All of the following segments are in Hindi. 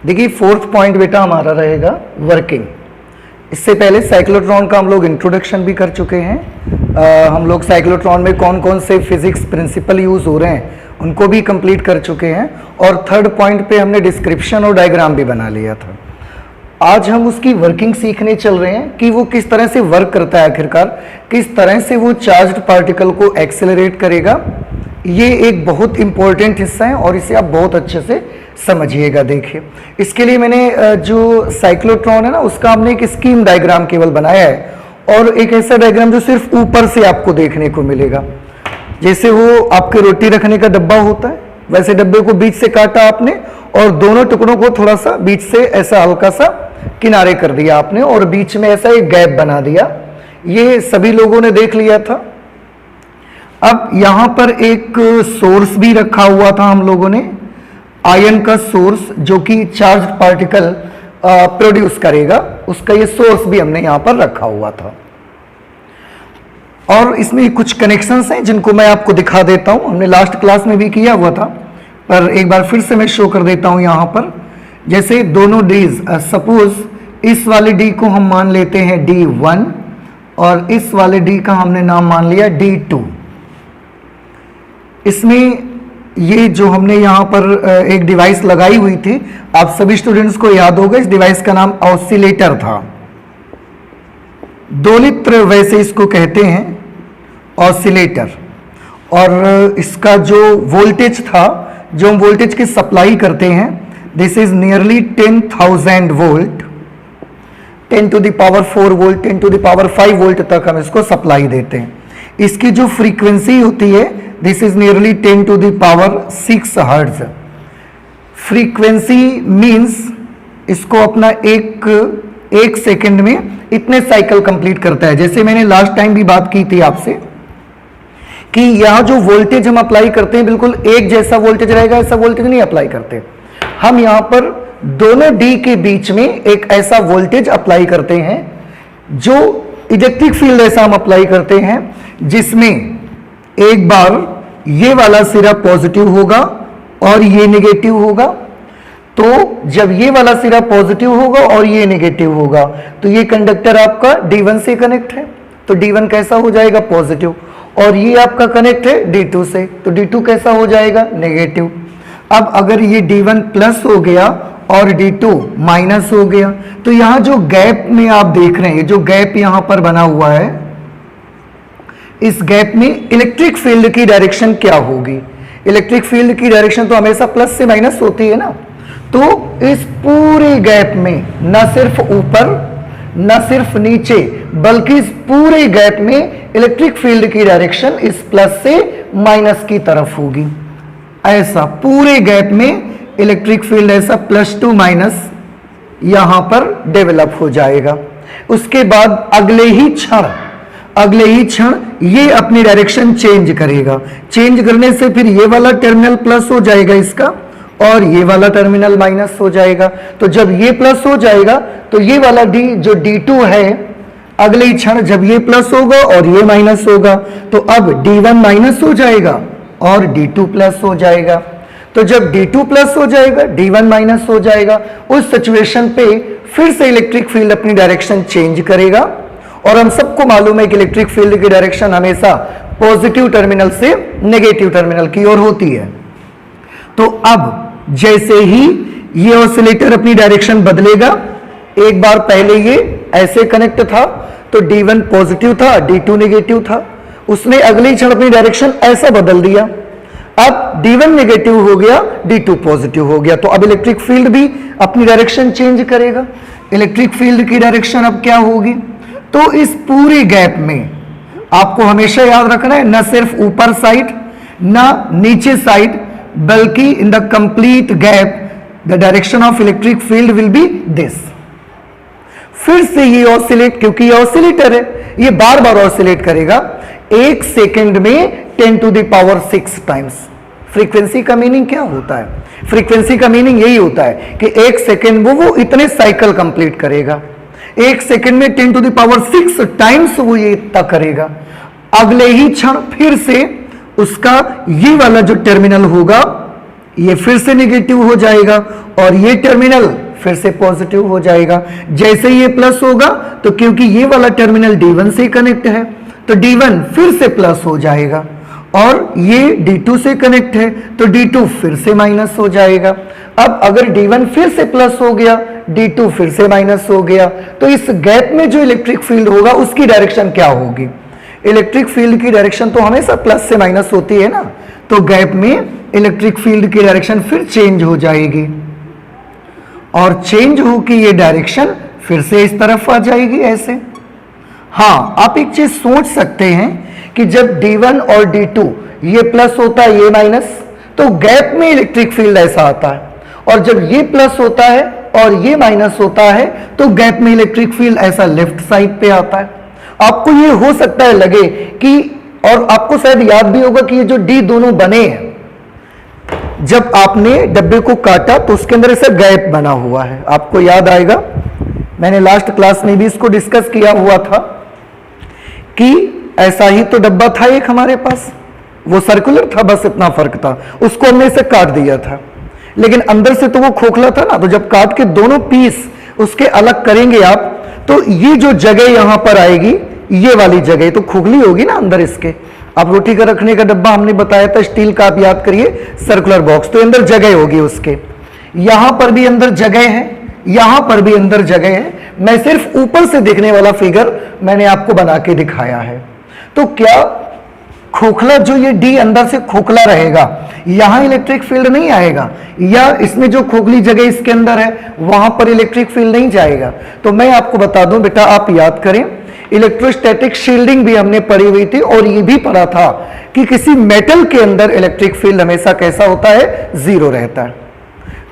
देखिए फोर्थ पॉइंट बेटा हमारा रहेगा वर्किंग। इससे पहले साइक्लोट्रॉन का हम लोग इंट्रोडक्शन भी कर चुके हैं। हम लोग साइक्लोट्रॉन में कौन कौन से फिजिक्स प्रिंसिपल यूज हो रहे हैं उनको भी कंप्लीट कर चुके हैं, और थर्ड पॉइंट पे हमने डिस्क्रिप्शन और डायग्राम भी बना लिया था। आज हम उसकी वर्किंग सीखने चल रहे हैं कि वो किस तरह से वर्क करता है, आखिरकार किस तरह से वो चार्ज्ड पार्टिकल को एक्सेलरेट करेगा। ये एक बहुत इंपॉर्टेंट हिस्सा है और इसे आप बहुत अच्छे से समझिएगा। देखिए, इसके लिए मैंने जो साइक्लोट्रॉन है ना उसका हमने एक स्कीम डायग्राम केवल बनाया है, और एक ऐसा डायग्राम जो सिर्फ ऊपर से आपको देखने को मिलेगा। जैसे वो आपके रोटी रखने का डब्बा होता है, वैसे डब्बे को बीच से काटा आपने और दोनों टुकड़ों को थोड़ा सा बीच से ऐसा हल्का सा किनारे कर दिया आपने, और बीच में ऐसा एक गैप बना दिया। ये सभी लोगों ने देख लिया था। अब यहां पर एक सोर्स भी रखा हुआ था हम लोगों ने, आयन का सोर्स, जो कि चार्ज पार्टिकल प्रोड्यूस करेगा, उसका ये सोर्स भी हमने यहां पर रखा हुआ था। और इसमें कुछ कनेक्शंस हैं जिनको मैं आपको दिखा देता हूं। हमने लास्ट क्लास में भी किया हुआ था, पर एक बार फिर से मैं शो कर देता हूं यहां पर। जैसे दोनों डीज, सपोज इस वाले डी को हम मान लेते हैं D1 और इस वाले डी का हमने नाम मान लिया D2। इसमें ये जो हमने यहाँ पर एक डिवाइस लगाई हुई थी, आप सभी स्टूडेंट्स को याद होगा, इस डिवाइस का नाम ऑसिलेटर था। दोलित्र वैसे इसको कहते हैं, ऑसिलेटर। और इसका जो वोल्टेज था, जो हम वोल्टेज की सप्लाई करते हैं, this is nearly 10,000 volt, 10 to the power 4 volt, 10 to the power 5 volt तक हम इसको सप्लाई देते हैं। इसकी जो फ्रीक्वेंसी होती है, this is nearly 10 to the power 6 hertz. Frequency means इसको अपना एक सेकंड में इतने साइकिल कंप्लीट करता है। जैसे मैंने लास्ट टाइम भी बात की थी आपसे कि यहां जो वोल्टेज हम अप्लाई करते हैं बिल्कुल एक जैसा वोल्टेज रहेगा, ऐसा वोल्टेज नहीं अप्लाई करते। हम यहां पर दोनों डी के बीच में एक ऐसा वोल्टेज अप्लाई करते हैं, जो इलेक्ट्रिक फील्ड ऐसा हम अप्लाई करते हैं जिसमें एक बार ये वाला सिरा पॉजिटिव होगा और ये नेगेटिव होगा। तो जब ये वाला सिरा पॉजिटिव होगा और ये नेगेटिव होगा, तो ये कंडक्टर आपका D1 से कनेक्ट है, तो D1 कैसा हो जाएगा? पॉजिटिव। और ये आपका कनेक्ट है D2 से, तो D2 कैसा हो जाएगा? नेगेटिव। अब अगर ये D1 प्लस हो गया और D2 माइनस हो गया, तो यहां जो गैप में आप देख रहे हैं, जो गैप यहां पर बना हुआ है, इस गैप में इलेक्ट्रिक फील्ड की डायरेक्शन क्या होगी? इलेक्ट्रिक फील्ड की डायरेक्शन तो हमेशा प्लस से माइनस होती है ना। तो इस पूरे गैप में न सिर्फ ऊपर न सिर्फ नीचे, बल्कि इस पूरे गैप में इलेक्ट्रिक फील्ड की डायरेक्शन इस प्लस से माइनस की तरफ होगी। ऐसा पूरे गैप में इलेक्ट्रिक फील्ड ऐसा प्लस टू माइनस यहां पर डेवलप हो जाएगा। उसके बाद अगले ही क्षण ये अपनी डायरेक्शन चेंज करेगा। चेंज करने से फिर ये वाला टर्मिनल प्लस हो जाएगा इसका, और ये वाला टर्मिनल माइनस हो जाएगा। तो जब ये प्लस हो जाएगा तो ये वाला डी जो D2 है, अगले ही क्षण जब ये प्लस होगा और ये माइनस होगा, तो अब D1 माइनस हो जाएगा और D2 प्लस हो जाएगा। तो जब D2 प्लस हो जाएगा, D1 माइनस हो जाएगा, उस सिचुएशन पे फिर से इलेक्ट्रिक फील्ड अपनी डायरेक्शन चेंज करेगा। और हम सबको मालूम है कि इलेक्ट्रिक फील्ड की डायरेक्शन हमेशा पॉजिटिव टर्मिनल से नेगेटिव टर्मिनल की ओर होती है। तो अब जैसे ही ये ऑसिलेटर अपनी डायरेक्शन बदलेगा, एक बार पहले ये ऐसे कनेक्ट था तो D1 पॉजिटिव था, D2 नेगेटिव था, उसने अगले क्षण अपनी डायरेक्शन ऐसा बदल दिया। अब D1 नेगेटिव हो गया, D2 पॉजिटिव हो गया, तो अब इलेक्ट्रिक फील्ड भी अपनी डायरेक्शन चेंज करेगा। इलेक्ट्रिक फील्ड की डायरेक्शन अब क्या होगी? तो इस पूरे गैप में आपको हमेशा याद रखना है, न सिर्फ ऊपर साइड न नीचे साइड, बल्कि in the complete gap the direction of electric field will be this. फिर से ये ऑसिलेट, क्योंकि ये ऑसिलेटर है, ये बार बार ऑसिलेट करेगा, एक सेकंड में 10 to the power 6 times. Frequency का मीनिंग क्या होता है? फ्रीक्वेंसी का मीनिंग यही होता है कि एक सेकंड में वो इतने साइकिल कंप्लीट करेगा, एक सेकंड में 10 to the power 6 टाइम्स वो ये इतना करेगा। अगले ही क्षण फिर से उसका ये वाला जो टर्मिनल होगा, ये फिर से नेगेटिव हो जाएगा और ये टर्मिनल फिर से पॉजिटिव हो जाएगा। जैसे ये प्लस होगा तो क्योंकि ये वाला टर्मिनल D1 से कनेक्ट है तो D1 फिर से प्लस हो जाएगा और ये D2 से कनेक्ट है तो D2 फिर से माइनस हो जाएगा। अब अगर D1 फिर से प्लस हो गया, D2 फिर से माइनस हो गया, तो इस गैप में जो इलेक्ट्रिक फील्ड होगा उसकी डायरेक्शन क्या होगी? इलेक्ट्रिक फील्ड की डायरेक्शन तो हमेशा प्लस से माइनस होती है ना, तो गैप में इलेक्ट्रिक फील्ड की डायरेक्शन फिर चेंज हो जाएगी और चेंज होकर ये डायरेक्शन फिर से इस तरफ आ जाएगी ऐसे। हाँ, आप एक चीज सोच सकते हैं कि जब D1 और D2 ये प्लस होता है ये माइनस, तो गैप में इलेक्ट्रिक फील्ड ऐसा आता है, और जब ये प्लस होता है और ये माइनस होता है तो गैप में इलेक्ट्रिक फील्ड ऐसा लेफ्ट साइड पे आता है। आपको ये हो सकता है लगे कि, और आपको शायद याद भी होगा कि ये जो D दोनों बने हैं, जब आपने डब्बे को काटा तो उसके अंदर ऐसा गैप बना हुआ है। आपको याद आएगा, मैंने लास्ट क्लास में भी इसको डिस्कस किया हुआ था कि ऐसा ही तो डब्बा था एक हमारे पास, वो सर्कुलर था, बस इतना फर्क था, उसको हमने इसे काट दिया था, लेकिन अंदर से तो वो खोखला था ना। तो जब काट के दोनों पीस उसके अलग करेंगे आप, तो ये जो जगह यहां पर आएगी, ये वाली जगह तो खोखली होगी ना अंदर इसके। आप रोटी का रखने का डब्बा हमने बताया था स्टील का, आप याद करिए, सर्कुलर बॉक्स, तो अंदर जगह होगी उसके। यहां पर भी अंदर जगह है, यहां पर भी अंदर जगह है। मैं सिर्फ ऊपर से देखने वाला फिगर मैंने आपको बना के दिखाया है। तो क्या खोखला जो ये D अंदर से खोखला रहेगा, यहां इलेक्ट्रिक फील्ड नहीं आएगा, या इसमें जो खोखली जगह इसके अंदर है वहां पर इलेक्ट्रिक फील्ड नहीं जाएगा? तो मैं आपको बता दूं बेटा, आप याद करें, इलेक्ट्रोस्टैटिक शील्डिंग भी हमने पढ़ी हुई थी और ये भी पढ़ा था कि किसी मेटल के अंदर इलेक्ट्रिक फील्ड हमेशा कैसा होता है? जीरो रहता है।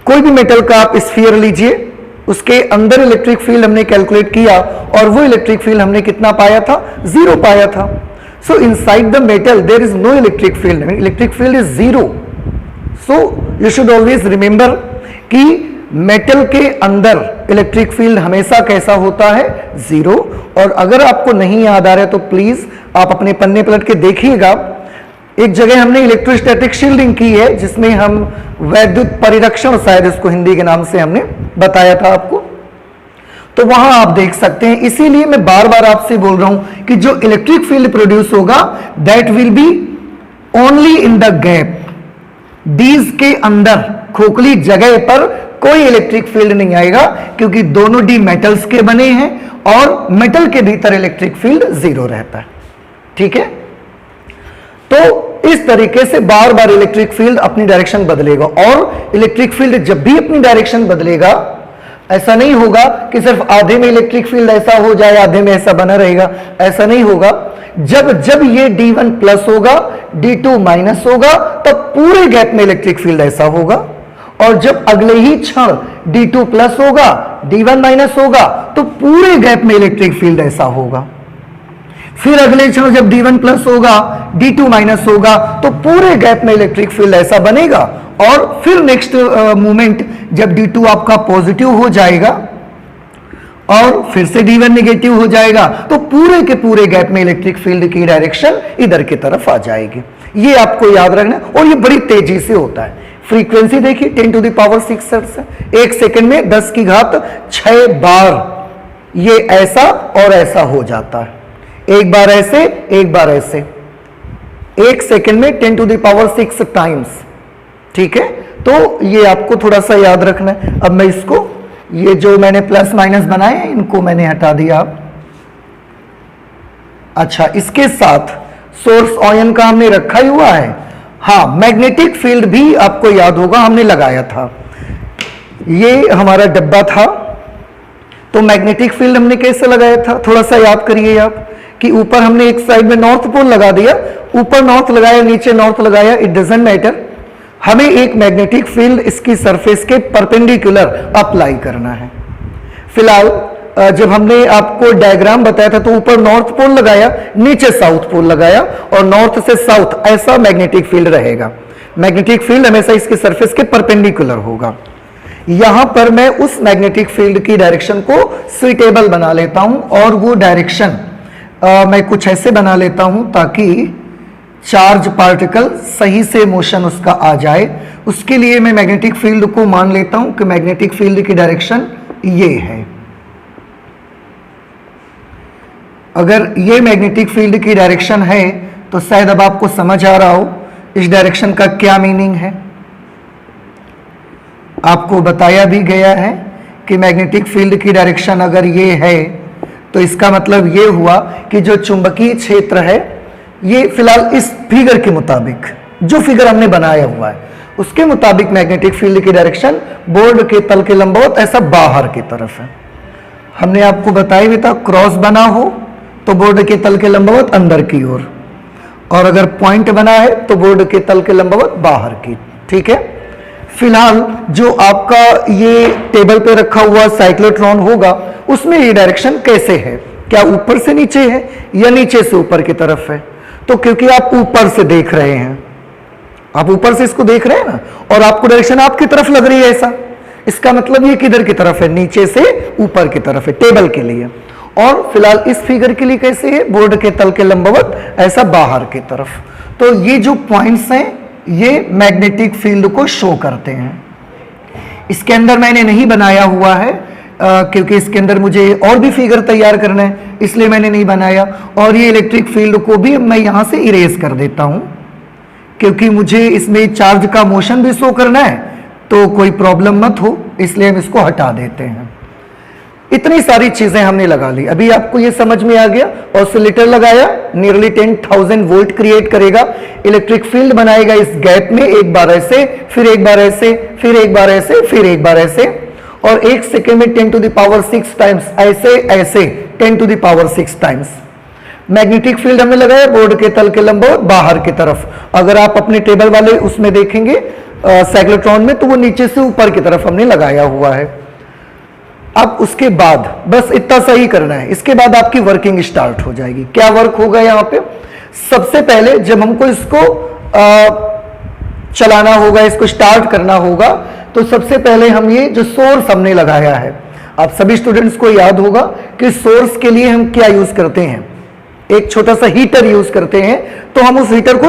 कोई भी मेटल का आप स्फीयर लीजिए, उसके अंदर इलेक्ट्रिक फील्ड हमने कैलकुलेट किया और वो इलेक्ट्रिक फील्ड हमने कितना पाया था? जीरो पाया था। So inside the metal there is no electric field. I mean, electric field is zero. So you should always remember कि मेटल के अंदर इलेक्ट्रिक फील्ड हमेशा कैसा होता है? जीरो। और अगर आपको नहीं याद आ रहा है तो प्लीज आप अपने पन्ने पलट के देखिएगा, एक जगह हमने इलेक्ट्रोस्टैटिक शील्डिंग की है जिसमें हम वैद्युत परिरक्षण, शायद इसको हिंदी के नाम से हमने बताया था आपको, तो वहां आप देख सकते हैं। इसीलिए मैं बार बार आपसे बोल रहा हूं कि जो इलेक्ट्रिक फील्ड प्रोड्यूस होगा that will be only in the gap. Dees के अंदर खोखली जगह पर कोई इलेक्ट्रिक फील्ड नहीं आएगा, क्योंकि दोनों डी मेटल्स के बने हैं और मेटल के भीतर इलेक्ट्रिक फील्ड जीरो रहता है। ठीक है, तो इस तरीके से बार बार इलेक्ट्रिक फील्ड अपनी डायरेक्शन बदलेगा, और इलेक्ट्रिक फील्ड जब भी अपनी डायरेक्शन बदलेगा, ऐसा नहीं होगा कि सिर्फ आधे में इलेक्ट्रिक फील्ड ऐसा हो जाए, आधे में ऐसा बना रहेगा, ऐसा नहीं होगा। जब जब ये D1 प्लस होगा, D2 माइनस होगा, तब पूरे गैप में इलेक्ट्रिक फील्ड ऐसा होगा, और जब अगले ही क्षण D2 प्लस होगा, D1 माइनस होगा, तो पूरे गैप में इलेक्ट्रिक फील्ड ऐसा होगा। फिर अगले क्षण जब D1 प्लस होगा, D2 माइनस होगा, तो पूरे गैप में इलेक्ट्रिक फील्ड ऐसा बनेगा, और फिर नेक्स्ट मोमेंट जब D2 आपका पॉजिटिव हो जाएगा और फिर से D1 नेगेटिव हो जाएगा, तो पूरे के पूरे गैप में इलेक्ट्रिक फील्ड की डायरेक्शन इधर की तरफ आ जाएगी। ये आपको याद रखना, और ये बड़ी तेजी से होता है। फ्रीक्वेंसी देखिए 10 टू द पावर 6 हर्ट्ज, एक सेकंड में 10 की घात 6 बार ये ऐसा और ऐसा हो जाता है। एक बार ऐसे, एक बार ऐसे, एक सेकंड में 10 टू द पावर 6 टाइम्स। ठीक है, तो ये आपको थोड़ा सा याद रखना है। अब मैं इसको, ये जो मैंने प्लस माइनस बनाए हैं, इनको मैंने हटा दिया। अच्छा, इसके साथ सोर्स आयन का हमने रखा ही हुआ है। हाँ, मैग्नेटिक फील्ड भी आपको याद होगा हमने लगाया था। ये हमारा डब्बा था, तो मैग्नेटिक फील्ड हमने कैसे लगाया था? थोड़ा सा याद करिए आप, कि ऊपर हमने एक साइड में नॉर्थ पोल लगा दिया, ऊपर नॉर्थ लगाया, नीचे नॉर्थ लगाया, इट डजंट मैटर। हमें एक मैग्नेटिक फील्ड इसकी सरफेस के परपेंडिकुलर अप्लाई करना है। फिलहाल जब हमने आपको डायग्राम बताया था, तो ऊपर नॉर्थ पोल लगाया, नीचे साउथ पोल लगाया, और नॉर्थ से साउथ ऐसा मैग्नेटिक फील्ड रहेगा। मैग्नेटिक फील्ड हमेशा इसके सरफेस के परपेंडिकुलर होगा। यहां पर मैं उस मैग्नेटिक फील्ड की डायरेक्शन को सुइटेबल बना लेता हूं, और वो डायरेक्शन मैं कुछ ऐसे बना लेता हूं ताकि चार्ज पार्टिकल सही से मोशन उसका आ जाए, उसके लिए मैं मैग्नेटिक फील्ड को मान लेता हूं कि मैग्नेटिक फील्ड की डायरेक्शन ये है। अगर ये मैग्नेटिक फील्ड की डायरेक्शन है तो शायद अब आपको समझ आ रहा हो इस डायरेक्शन का क्या मीनिंग है। आपको बताया भी गया है कि मैग्नेटिक फील्ड की डायरेक्शन अगर ये है तो इसका मतलब ये हुआ कि जो चुंबकीय क्षेत्र है ये फिलहाल इस फिगर के मुताबिक, जो फिगर हमने बनाया हुआ है उसके मुताबिक मैग्नेटिक फील्ड की डायरेक्शन बोर्ड के तल के लंबवत ऐसा बाहर की तरफ है। हमने आपको बताया भी था क्रॉस बना हो तो बोर्ड के तल के लंबवत अंदर की ओर, और अगर पॉइंट बना है तो बोर्ड के तल के लंबवत बाहर की। ठीक है, फिलहाल जो आपका ये टेबल पे रखा हुआ साइक्लोट्रॉन होगा उसमें ये डायरेक्शन कैसे है, क्या ऊपर से नीचे है या नीचे से ऊपर की तरफ है। तो क्योंकि आप ऊपर से देख रहे हैं, आप ऊपर से इसको देख रहे हैं ना, और आपको डायरेक्शन आपकी तरफ लग रही है ऐसा, इसका मतलब ये किधर की तरफ है, नीचे से ऊपर की तरफ है टेबल के लिए। और फिलहाल इस फिगर के लिए कैसे है, बोर्ड के तल के लंबवत ऐसा बाहर की तरफ। तो ये जो पॉइंट्स हैं ये मैग्नेटिक फील्ड को शो करते हैं। इसके अंदर मैंने नहीं बनाया हुआ है क्योंकि इसके अंदर मुझे और भी फिगर तैयार करना है, इसलिए मैंने नहीं बनाया। और ये इलेक्ट्रिक फील्ड को भी मैं यहां से इरेज कर देता हूं क्योंकि मुझे इसमें चार्ज का मोशन भी शो करना है, तो कोई प्रॉब्लम मत हो, इसलिए हम इसको हटा देते हैं। इतनी सारी चीजें हमने लगा ली, अभी आपको ये समझ में आ गया। ऑसिलेटर लगाया, नियरली 10,000 वोल्ट क्रिएट करेगा, इलेक्ट्रिक फील्ड बनाएगा इस गैप में, एक बार ऐसे, फिर एक बार ऐसे, फिर एक बार ऐसे, फिर एक बार ऐसे, और 1 सेकेंड में 10 to the power 6 टाइम्स ऐसे ऐसे 10 to the power 6 times magnetic field हमने लगाया बोर्ड के तल के लंबवत बाहर की तरफ। अगर आप अपने टेबल वाले उसमें देखेंगे साइक्लोट्रॉन में, तो वो नीचे से ऊपर की तरफ हमने लगाया हुआ है। अब उसके बाद बस इतना सही करना है, इसके बाद आपकी वर्किंग स्टार्ट हो जाएगी। क्या वर्क होगा यहाँ पे, सबसे पहले जब हमको इसको चलाना होगा, इसको स्टार्ट करना होगा, तो सबसे पहले हम ये जो सोर्स हमने लगाया है, आप सभी स्टूडेंट्स को याद होगा कि सोर्स के लिए हम क्या यूज करते हैं, एक छोटा सा हीटर यूज करते हैं। तो हम उस हीटर को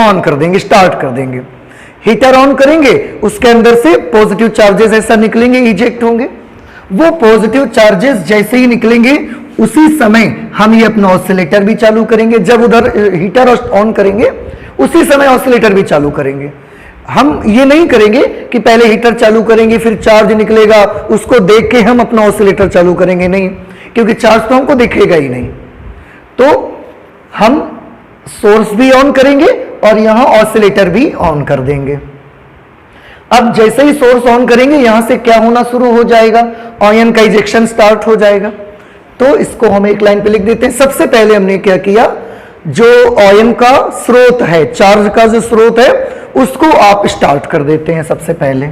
ऑन कर देंगे, स्टार्ट कर देंगे। हीटर ऑन करेंगे, उसके अंदर से पॉजिटिव चार्जेस ऐसा निकलेंगे, इजेक्ट होंगे। वो पॉजिटिव चार्जेस जैसे ही निकलेंगे उसी समय हम ये अपना ऑसिलेटर भी चालू करेंगे। जब उधर हीटर ऑन करेंगे उसी समय ऑसिलेटर भी चालू करेंगे। हम ये नहीं करेंगे कि पहले हीटर चालू करेंगे फिर चार्ज निकलेगा उसको देख के हम अपना ऑसिलेटर चालू करेंगे, नहीं, क्योंकि चार्ज तो हमको दिखेगा ही नहीं। तो हम सोर्स भी ऑन करेंगे और यहां ऑसिलेटर भी ऑन कर देंगे। अब जैसे ही सोर्स ऑन करेंगे यहां से क्या होना शुरू हो जाएगा, आयन का इजेक्शन स्टार्ट हो जाएगा। तो इसको हम एक लाइन पे लिख देते हैं। सबसे पहले हमने क्या किया, जो आयन का स्रोत है, चार्ज का जो स्रोत है, उसको आप स्टार्ट कर देते हैं। सबसे पहले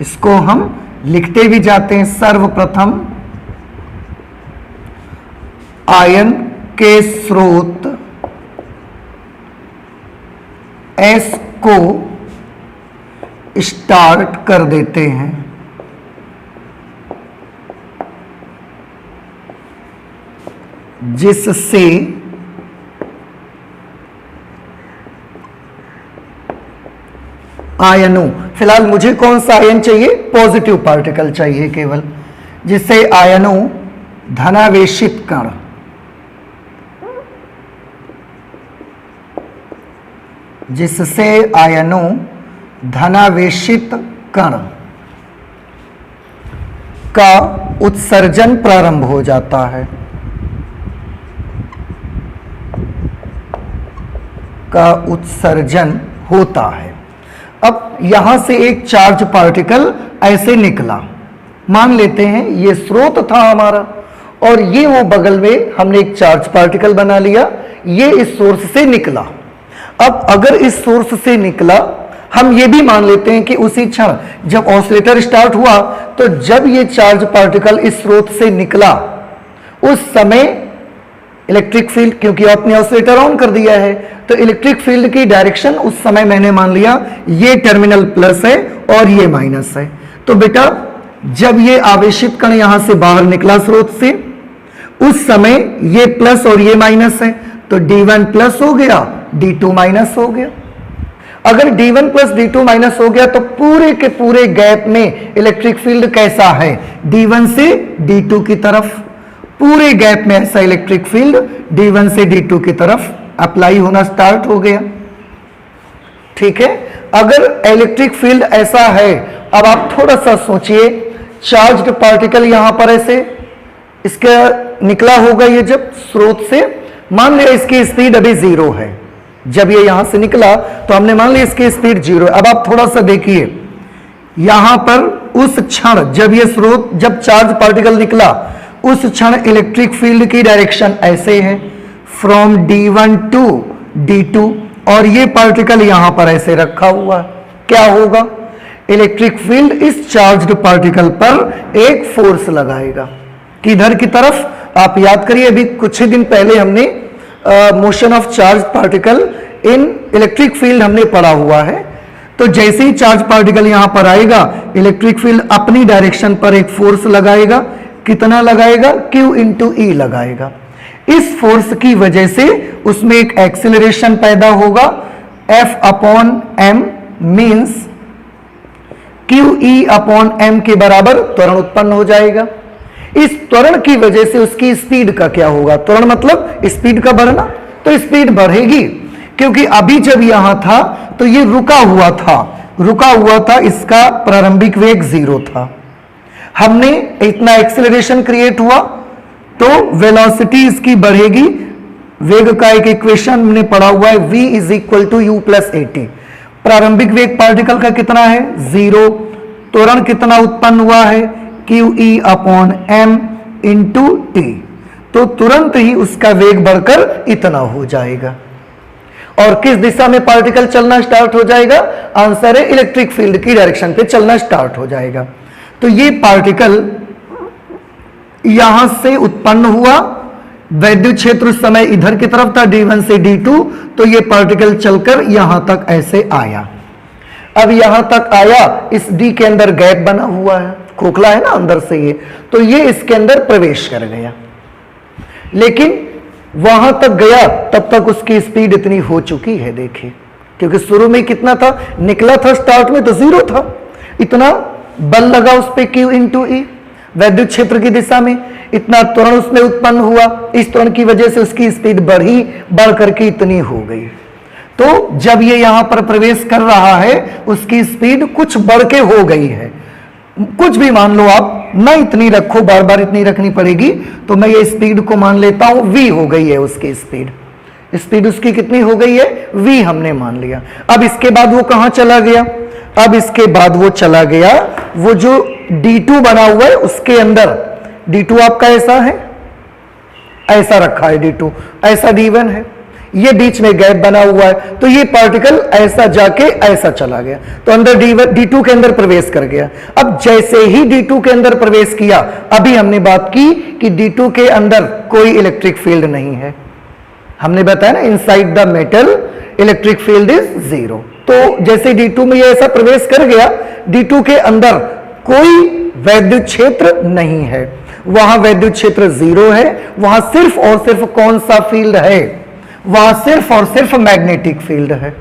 इसको हम लिखते भी जाते हैं। सर्वप्रथम आयन के स्रोत एस को स्टार्ट कर देते हैं। जिससे आयनों, फिलहाल मुझे कौन सा आयन चाहिए, पॉजिटिव पार्टिकल चाहिए केवल, जिससे आयनों धनावेशित कण, जिससे आयनों धनावेशित कण का उत्सर्जन प्रारंभ हो जाता है, का उत्सर्जन होता है। अब यहां से एक चार्ज पार्टिकल ऐसे निकला, मान लेते हैं ये स्रोत था हमारा, और ये वो बगल में हमने एक चार्ज पार्टिकल बना लिया, ये इस सोर्स से निकला। अब अगर इस सोर्स से निकला, हम ये भी मान लेते हैं कि उसी क्षण जब ऑसिलेटर स्टार्ट हुआ, तो जब ये चार्ज पार्टिकल इस स्रोत से निकला उस समय इलेक्ट्रिक फील्ड, क्योंकि आपने ऑसिलेटर ऑन कर दिया है, तो इलेक्ट्रिक फील्ड की डायरेक्शन उस समय मैंने मान लिया ये टर्मिनल प्लस है और ये माइनस है। तो बेटा जब ये आवेशित कण यहां से बाहर निकला स्रोत से, उस समय ये प्लस और ये माइनस है, तो D1 प्लस हो गया, D2 माइनस हो गया। अगर D1 प्लस D2 माइनस हो गया तो पूरे के पूरे गैप में इलेक्ट्रिक फील्ड कैसा है, D1 से D2 की तरफ। पूरे गैप में ऐसा इलेक्ट्रिक फील्ड D1 से D2 की तरफ अप्लाई होना स्टार्ट हो गया। ठीक है, अगर इलेक्ट्रिक फील्ड ऐसा है, अब आप थोड़ा सा सोचिए, चार्ज्ड पार्टिकल यहां पर ऐसे इसका निकला होगा, ये जब स्रोत से, मान लिया इसकी स्पीड अभी 0 है, जब ये यहां से निकला तो हमने मान लिया इसकी स्पीड 0 है। अब आप थोड़ा सा देखिए, यहां पर उस क्षण जब ये स्रोत, जब चार्ज पार्टिकल निकला, उस क्षण इलेक्ट्रिक फील्ड की डायरेक्शन ऐसे है, फ्रॉम D1 टू D2, और ये पार्टिकल यहां पर ऐसे रखा हुआ है। क्या होगा, इलेक्ट्रिक फील्ड इस चार्ज्ड पार्टिकल पर एक फोर्स लगाएगा। किधर की तरफ, आप याद करिए, अभी कुछ ही दिन पहले हमने motion of charge particle in electric field हमने पढ़ा हुआ है। तो जैसे ही चार्ज पार्टिकल यहां पर आएगा, इलेक्ट्रिक फील्ड अपनी डायरेक्शन पर एक फोर्स लगाएगा। कितना लगाएगा, Q इंटू E लगाएगा। इस फोर्स की वजह से उसमें एक एक्सेलरेशन पैदा होगा, F upon m means QE upon m के बराबर त्वरण उत्पन्न हो जाएगा। इस त्वरण की वजह से उसकी स्पीड का क्या होगा, त्वरण मतलब स्पीड का बढ़ना, तो स्पीड बढ़ेगी, क्योंकि अभी जब यहां था तो ये रुका हुआ था, इसका प्रारंभिक वेग 0 था। हमने इतना एक्सेलरेशन क्रिएट हुआ तो वेलोसिटी इसकी बढ़ेगी। वेग का एक इक्वेशन हमने पढ़ा हुआ है, v is equal to u plus at। प्रारंभिक वेग पार्टिकल का कितना है, 0। त्वरण कितना उत्पन्न हुआ है, QE upon m into t। तो तुरंत ही उसका वेग बढ़कर इतना हो जाएगा। और किस दिशा में पार्टिकल चलना स्टार्ट हो जाएगा, आंसर है इलेक्ट्रिक फील्ड की डायरेक्शन पे चलना स्टार्ट हो जाएगा। तो ये पार्टिकल यहां से उत्पन्न हुआ, वैद्युत क्षेत्र उस समय इधर की तरफ था, D1 से D2, तो ये पार्टिकल चलकर यहां तक ऐसे आया। अब यहां तक आया, इस D के अंदर गैप बना हुआ है, खोखला है ना अंदर से ये, तो ये इसके अंदर प्रवेश कर गया। लेकिन वहां तक गया तब तक उसकी स्पीड इतनी हो चुकी है, देखिए, क्योंकि शुरू में कितना था, निकला था स्टार्ट में तो 0 था, इतना बल लगा उस पे Q इंटू E वैद्युत क्षेत्र की दिशा में, इतना त्वरण उसमें उत्पन्न हुआ। इस त्वरण की वजह से उसकी स्पीड बढ़ करके इतनी हो गई। तो जब ये यहां पर प्रवेश कर रहा है, उसकी स्पीड कुछ बढ़ के हो गई है। कुछ भी मान लो आप, ना इतनी रखो, बार बार इतनी रखनी पड़ेगी, तो मैं ये स्पीड को मान लेता हूं v हो गई है उसकी स्पीड उसकी कितनी हो गई है, v हमने मान लिया। अब इसके बाद वो कहां चला गया, अब इसके बाद वो चला गया, वो जो D2 बना हुआ है उसके अंदर, D2 आपका ऐसा है, ऐसा रखा है D2, ऐसा D1 है, ये बीच में गैप बना हुआ है, तो ये पार्टिकल ऐसा जाके ऐसा चला गया, तो अंदर D2 के अंदर प्रवेश कर गया। अब जैसे ही D2 के अंदर प्रवेश किया, अभी हमने बात की कि D2 के अंदर कोई इलेक्ट्रिक फील्ड नहीं है, हमने बताया ना, inside the metal electric field is 0। तो जैसे D2 में ये ऐसा प्रवेश कर गया, D2 के अंदर कोई वैद्युत क्षेत्र नहीं है, वहां वैद्युत क्षेत्र 0 है, वहां सिर्फ और सिर्फ कौन सा फील्ड है, वहां सिर्फ और सिर्फ मैग्नेटिक फील्ड है,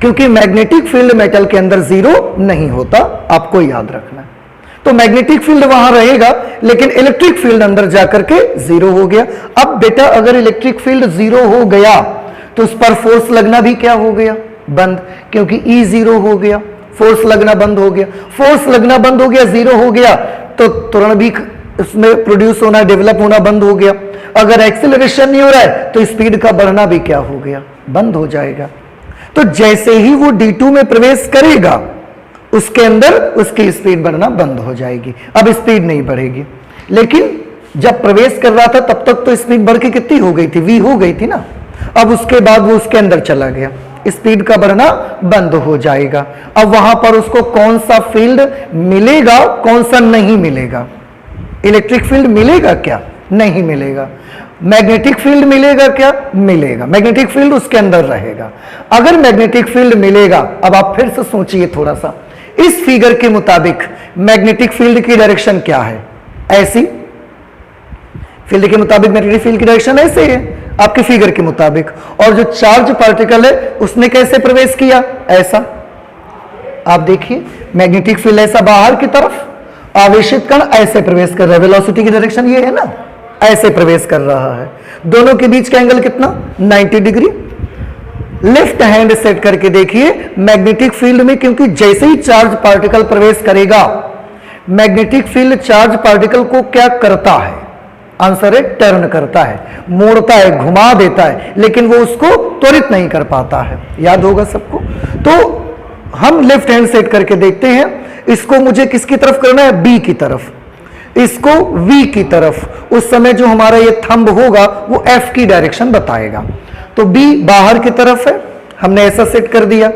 क्योंकि मैग्नेटिक फील्ड मेटल के अंदर 0 नहीं होता, आपको याद रखना। तो मैग्नेटिक फील्ड वहां रहेगा, लेकिन इलेक्ट्रिक फील्ड अंदर जाकर के 0 हो गया। अब बेटा अगर इलेक्ट्रिक फील्ड 0 हो गया तो उस पर फोर्स लगना भी क्या हो गया, बंद, क्योंकि E 0 हो गया, फोर्स लगना बंद हो गया। फोर्स लगना बंद हो गया, 0 हो गया, तो त्वरण भी इसमें प्रोड्यूस होना, डेवलप होना बंद हो गया। अगर एक्सेलरेशन नहीं हो रहा है तो स्पीड का बढ़ना भी क्या हो गया, बंद हो जाएगा। तो जैसे ही वो D2 में प्रवेश करेगा, उसके अंदर उसकी स्पीड बढ़ना बंद हो जाएगी, अब स्पीड नहीं बढ़ेगी। लेकिन जब प्रवेश कर रहा था तब तक तो स्पीड बढ़ के कितनी हो गई थी, v हो गई थी ना। अब उसके बाद वो उसके अंदर चला गया, स्पीड का बढ़ना बंद हो जाएगा। अब वहां पर उसको कौन सा फील्ड मिलेगा, कौन सा नहीं मिलेगा, इलेक्ट्रिक फील्ड मिलेगा क्या, नहीं मिलेगा। मैग्नेटिक फील्ड मिलेगा क्या, मिलेगा, मैग्नेटिक फील्ड उसके अंदर रहेगा। अगर मैग्नेटिक फील्ड मिलेगा, अब आप फिर से सोचिए थोड़ा सा, इस फिगर के मुताबिक मैग्नेटिक फील्ड की डायरेक्शन क्या है, ऐसी, फील्ड के मुताबिक मैग्नेटिक फील्ड की डायरेक्शन ऐसे है आपके फिगर के मुताबिक, और जो चार्ज पार्टिकल है उसने कैसे प्रवेश किया, ऐसा। आप देखिए मैग्नेटिक फील्ड ऐसा बाहर की तरफ, आवेशित कण ऐसे प्रवेश कर रहा है, वेलोसिटी की डायरेक्शन ये है ना, ऐसे प्रवेश कर रहा है। दोनों के बीच का एंगल कितना, 90 डिग्री। लेफ्ट हैंड सेट करके देखिए मैग्नेटिक फील्ड में, क्योंकि जैसे ही चार्ज पार्टिकल प्रवेश करेगा, मैग्नेटिक फील्ड चार्ज पार्टिकल को क्या करता है, आंसर है टर्न करता है, मोड़ता है, घुमा देता है, लेकिन वो उसको त्वरित नहीं कर पाता है। याद होगा सबको। तो हम लेफ्ट हैंड सेट करके देखते हैं, इसको मुझे किसकी तरफ करना है, बी की तरफ, इसको वी की तरफ। उस समय जो हमारा ये थंब होगा वो एफ की डायरेक्शन बताएगा। तो बी बाहर की तरफ है, हमने ऐसा सेट कर दिया।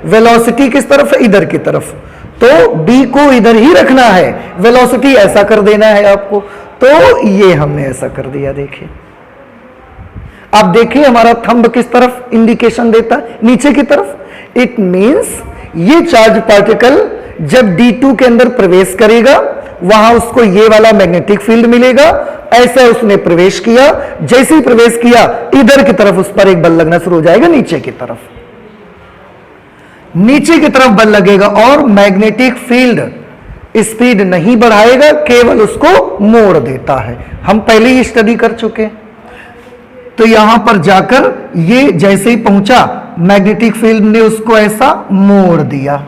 वेलोसिटी किस तरफ है, इधर की तरफ, तो बी को इधर ही रखना है, वेलोसिटी ऐसा कर देना है आपको, तो ये हमने ऐसा कर दिया। देखिए आप देखिए हमारा थंब किस तरफ इंडिकेशन देता है, नीचे की तरफ। इट मींस ये चार्ज पार्टिकल जब D2 के अंदर प्रवेश करेगा, वहां उसको ये वाला मैग्नेटिक फील्ड मिलेगा, ऐसा उसने प्रवेश किया। जैसे ही प्रवेश किया, इधर की तरफ उस पर एक बल लगना शुरू हो जाएगा, नीचे की तरफ, नीचे की तरफ बल लगेगा, और मैग्नेटिक फील्ड स्पीड नहीं बढ़ाएगा, केवल उसको मोड़ देता है। हम पहले ही स्टडी कर चुके हैं। तो यहां पर जाकर ये जैसे ही पहुंचा, मैग्नेटिक फील्ड ने उसको ऐसा मोड़ दिया।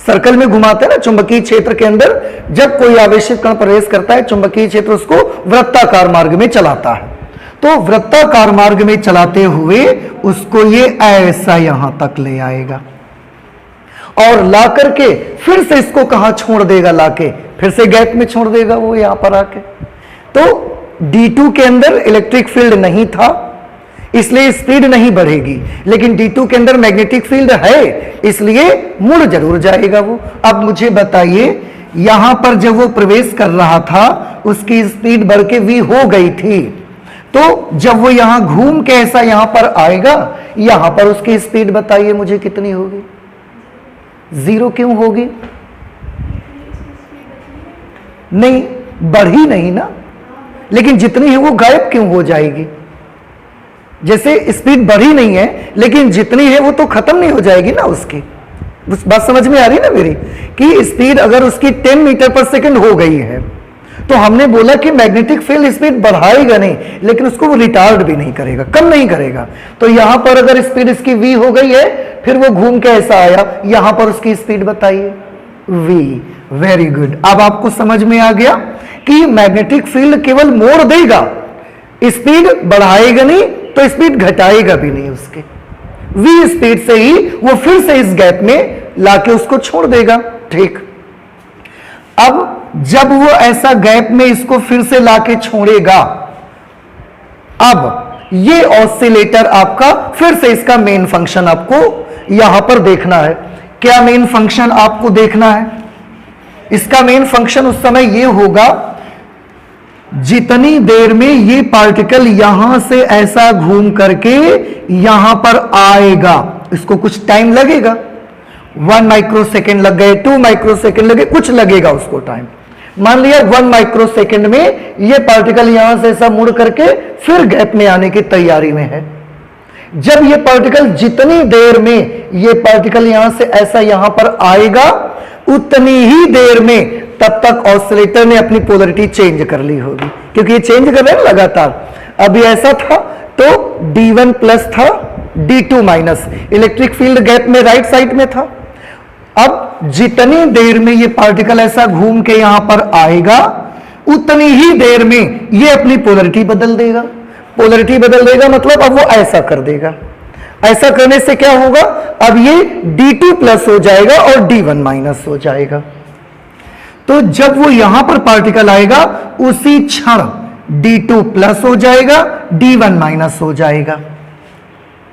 सर्कल में घुमाते हैं ना चुंबकीय क्षेत्र के अंदर, जब कोई आवेशित कण प्रवेश करता है, चुंबकीय क्षेत्र उसको वृत्ताकार मार्ग में चलाता है। तो वृत्ताकार मार्ग में चलाते हुए उसको ये ऐसा यहां तक ले आएगा, और ला करके फिर से इसको कहां छोड़ देगा, लाके फिर से गैप में छोड़ देगा वो यहां पर आके। तो D2 के अंदर इलेक्ट्रिक फील्ड नहीं था, इसलिए स्पीड नहीं बढ़ेगी, लेकिन D2 के अंदर मैग्नेटिक फील्ड है, इसलिए मुड़ जरूर जाएगा वो। अब मुझे बताइए, यहां पर जब वो प्रवेश कर रहा था, उसकी स्पीड बढ़ के v हो गई थी, तो जब वो यहां घूम के ऐसा यहां पर आएगा, यहां पर उसकी स्पीड बताइए मुझे कितनी होगी, 0 क्यों होगी? नहीं, बढ़ी नहीं ना, लेकिन जितनी है वो गायब क्यों हो जाएगी? जैसे स्पीड बढ़ी नहीं है, लेकिन जितनी है वो तो खत्म नहीं हो जाएगी ना उसकी। बात समझ में आ रही ना मेरी, कि स्पीड अगर उसकी 10 मीटर पर सेकंड हो गई है, तो हमने बोला कि मैग्नेटिक फील्ड स्पीड बढ़ाएगा नहीं, लेकिन उसको वो रिटार्ड भी नहीं करेगा, कम नहीं करेगा। तो यहां पर अगर स्पीड इसकी v हो गई है, फिर वो घूम के ऐसा आया, यहां पर उसकी स्पीड बताइए, v। Very good. अब आपको समझ में आ गया कि मैग्नेटिक फील्ड केवल मोड़ देगा, स्पीड बढ़ाएगा नहीं, तो स्पीड घटाएगा भी नहीं उसके। v स्पीड से ही वो फिर से इस गैप में लाके उसको छोड़ देगा। ठीक, अब जब वो ऐसा गैप में इसको फिर से लाके छोड़ेगा, अब ये ऑसिलेटर आपका फिर से इसका मेन फंक्शन आपको यहां पर देखना है। क्या मेन फंक्शन आपको देखना है? इसका मेन फंक्शन उस समय ये होगा, जितनी देर में ये पार्टिकल यहां से ऐसा घूम करके यहां पर आएगा, इसको कुछ टाइम लगेगा, 1 माइक्रोसेकंड लग गए, 2 माइक्रोसेकंड लगे, कुछ लगेगा उसको टाइम। मान लिया 1 माइक्रोसेकंड में ये पार्टिकल यहां से ऐसा मुड़ करके फिर गैप में आने की तैयारी में है। जब ये पार्टिकल, जितनी देर में ये पार्टिकल यहां से ऐसा यहां पर आएगा, उतनी ही देर में तब तक ऑसिलेटर ने अपनी पोलरिटी चेंज कर ली होगी, क्योंकि ये चेंज कर रहे हैं लगातार। अभी ऐसा था तो D1 प्लस था, D2 minus, electric field gap में राइट साइड में था। अब जितनी देर में ये पार्टिकल ऐसा घूम के यहां पर आएगा, उतनी ही देर में ये अपनी पोलरिटी बदल देगा। पोलरिटी बदल देगा मतलब अब वो ऐसा कर देगा। ऐसा करने से क्या होगा, अब ये D2 प्लस हो जाएगा और D1 माइनस हो जाएगा। तो जब वो यहां पर पार्टिकल आएगा, उसी क्षण D2 प्लस हो जाएगा, D1 माइनस हो जाएगा।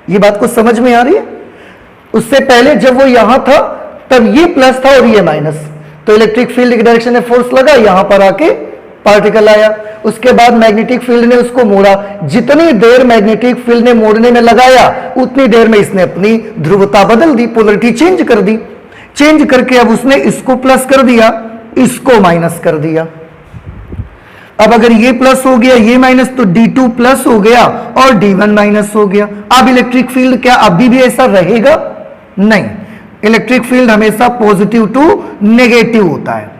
ये बात को समझ में आ रही है? उससे पहले जब वो यहां था, तब ये प्लस था और ये माइनस, तो इलेक्ट्रिक फील्ड की डायरेक्शन में फोर्स लगा, यहां पर आके पार्टिकल आया। उसके बाद मैग्नेटिक फील्ड ने उसको मोड़ा। जितनी देर मैग्नेटिक फील्ड ने मोड़ने में लगाया, उतनी देर में इसने अपनी ध्रुवता बदल दी, पोलरिटी चेंज कर दी। चेंज करके अब उसने इसको प्लस कर दिया, इसको माइनस कर दिया। अब अगर ये प्लस हो गया ये माइनस, तो D2 प्लस हो गया और D1 माइनस हो गया। अब इलेक्ट्रिक फील्ड क्या अभी भी ऐसा रहेगा? नहीं, इलेक्ट्रिक फील्ड हमेशा पॉजिटिव टू नेगेटिव होता है।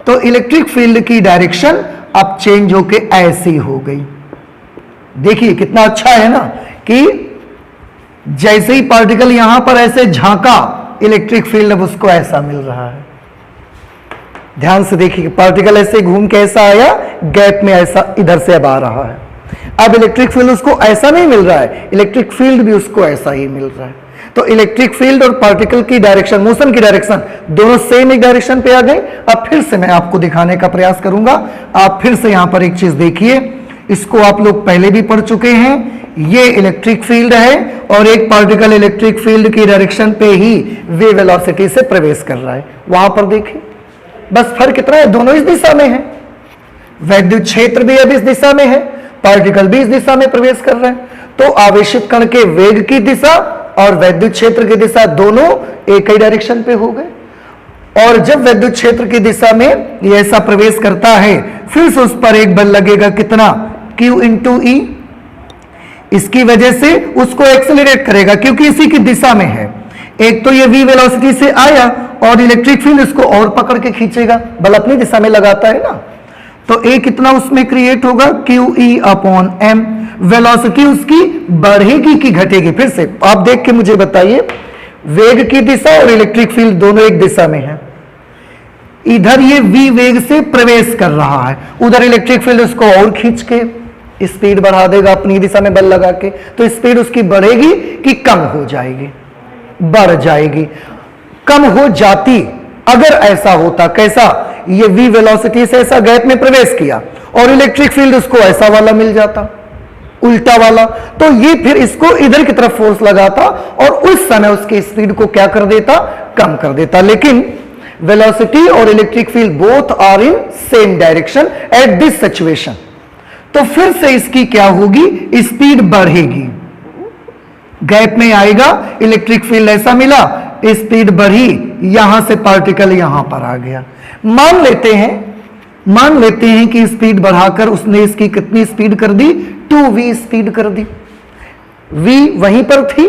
तो इलेक्ट्रिक फील्ड की डायरेक्शन अब चेंज होके ऐसी हो गई। देखिए कितना अच्छा है ना, कि जैसे ही पार्टिकल यहां पर ऐसे झांका, इलेक्ट्रिक फील्ड अब उसको ऐसा मिल रहा है। ध्यान से देखिए, पार्टिकल ऐसे घूम के ऐसा आया, गैप में ऐसा इधर से अब आ रहा है। अब इलेक्ट्रिक फील्ड उसको ऐसा नहीं मिल रहा है, इलेक्ट्रिक फील्ड भी उसको ऐसा ही मिल रहा है। तो इलेक्ट्रिक फील्ड और पार्टिकल की डायरेक्शन, मोशन की डायरेक्शन, दोनों सेम एक डायरेक्शन पे आ गए। अब फिर से मैं आपको दिखाने का प्रयास करूंगा। आप फिर से यहां पर एक चीज देखिए, इसको आप लोग पहले भी पढ़ चुके हैं। ये इलेक्ट्रिक फील्ड है और एक पार्टिकल इलेक्ट्रिक फील्ड की डायरेक्शन पे ही वे वेलोसिटी से प्रवेश कर रहा है। वहां पर देखिए, बस फर्क कितना है, दोनों इस दिशा में है। वैद्युत क्षेत्र भी अब इस दिशा में है, पार्टिकल भी इस दिशा में प्रवेश कर रहे हैं। तो आवेशित कण के वेग की दिशा और वैद्युत क्षेत्र की दिशा दोनों एक ही डायरेक्शन पे हो गए। और जब वैद्युत क्षेत्र की दिशा में ये ऐसा प्रवेश करता है, फिर से उस पर एक बल लगेगा, कितना? Q into E। इसकी वजह से उसको एक्सेलरेट करेगा क्योंकि इसी की दिशा में है। एक तो ये v वेलोसिटी से आया और इलेक्ट्रिक फील्ड इसको और पकड़ के खींचेगा, बल अपनी दिशा में लगाता है ना। तो ए कितना उसमें क्रिएट होगा? QE upon m। वेलोसिटी उसकी बढ़ेगी कि घटेगी? फिर से आप देख के मुझे बताइए, वेग की दिशा और इलेक्ट्रिक फील्ड दोनों एक दिशा में है। इधर ये v वेग से प्रवेश कर रहा है, उधर इलेक्ट्रिक फील्ड उसको और खींच के स्पीड बढ़ा देगा अपनी दिशा में बल लगा के। तो स्पीड उसकी बढ़ेगी कि कम हो जाएगी? बढ़ जाएगी। कम हो जाती अगर ऐसा होता। कैसा? ये v वेलोसिटी से ऐसा गैप में प्रवेश किया और इलेक्ट्रिक फील्ड उसको ऐसा वाला मिल जाता, उल्टा वाला, तो ये फिर इसको इधर की तरफ फोर्स लगाता और उस समय उसकी स्पीड को क्या कर देता? कम कर देता। लेकिन वेलोसिटी और electric field both are in same direction at this situation. तो फिर से इसकी क्या होगी? स्पीड बढ़ेगी, गैप में आएगा, इलेक्ट्रिक फील्ड ऐसा मिला, स्पीड बढ़ी, यहां से पार्टिकल यहां पर आ गया। मान लेते हैं कि स्पीड बढ़ाकर उसने इसकी कितनी स्पीड कर दी? 2v स्पीड कर दी। v वहीं पर थी,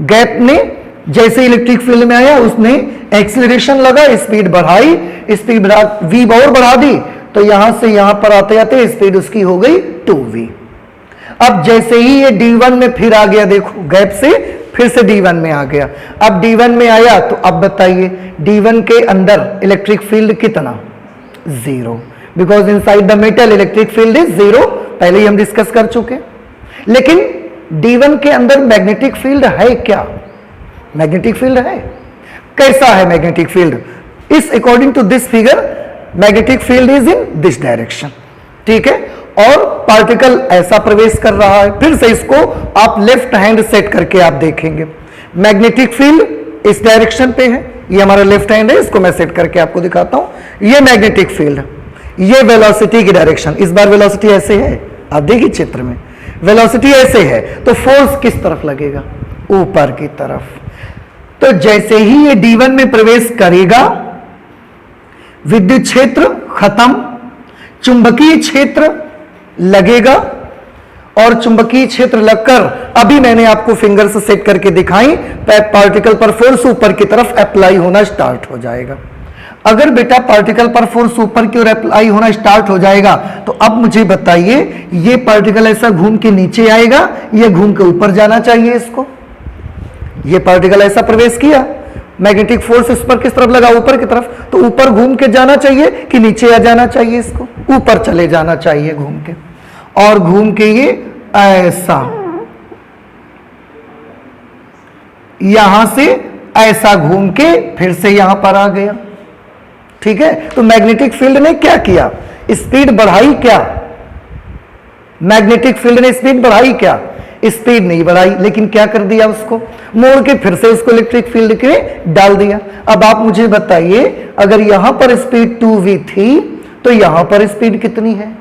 गैप में जैसे इलेक्ट्रिक फील्ड में आया उसने एक्सीलरेशन लगा, स्पीड बढ़ाई, स्पीड बढ़ा v और बढ़ा दी, तो यहां से यहां पर आते आते स्पीड उसकी हो गई 2v। अब जैसे ही ये D1 में फिर आ गया, देखो गैप से फिर से D1 में आ गया। अब D1 में आया तो अब बताइए D1 के अंदर इलेक्ट्रिक फील्ड कितना? 0, because inside the metal electric field is 0, पहले ही हम डिस्कस कर चुके। लेकिन D1 के अंदर मैग्नेटिक फील्ड है क्या? मैग्नेटिक फील्ड है। कैसा है मैग्नेटिक फील्ड? इस according to this figure magnetic field is in this direction, ठीक है। और पार्टिकल ऐसा प्रवेश कर रहा है। फिर से इसको आप लेफ्ट हैंड सेट करके आप देखेंगे, मैग्नेटिक फील्ड इस डायरेक्शन पे है, ये हमारा लेफ्ट हैंड है, इसको मैं सेट करके आपको दिखाता हूं। ये मैग्नेटिक फील्ड, ये वेलोसिटी की डायरेक्शन, इस बार वेलोसिटी ऐसे है, आप देखिए चित्र में वेलोसिटी ऐसे है, तो फोर्स किस तरफ लगेगा? ऊपर की तरफ। तो जैसे ही ये D1 में प्रवेश करेगा, विद्युत क्षेत्र खत्म, चुंबकीय क्षेत्र लगेगा, और चुंबकीय क्षेत्र लगकर अभी मैंने आपको फिंगर से सेट करके दिखाई, पार्टिकल पर फोर्स ऊपर की तरफ अप्लाई होना स्टार्ट हो जाएगा। अगर बेटा पार्टिकल पर फोर्स ऊपर की ओर अप्लाई होना स्टार्ट हो जाएगा, तो अब मुझे बताइए ये पार्टिकल ऐसा घूम के नीचे आएगा या घूम के ऊपर जाना चाहिए इसको? ये पार्टिकल ऐसा प्रवेश किया, मैग्नेटिक फोर्स इस पर किस तरफ लगा? ऊपर की तरफ, तो ऊपर घूम के जाना चाहिए कि नीचे आ जाना चाहिए? इसको ऊपर चले जाना चाहिए घूम के, और घूम के ये ऐसा यहां से ऐसा घूम के फिर से यहां पर आ गया, ठीक है। तो मैग्नेटिक फील्ड ने क्या किया? स्पीड बढ़ाई क्या? मैग्नेटिक फील्ड ने स्पीड बढ़ाई क्या? स्पीड नहीं बढ़ाई, लेकिन क्या कर दिया? उसको मोड़ के फिर से उसको इलेक्ट्रिक फील्ड के डाल दिया। अब आप मुझे बताइए, अगर यहां पर स्पीड 2v थी तो यहां पर स्पीड कितनी है?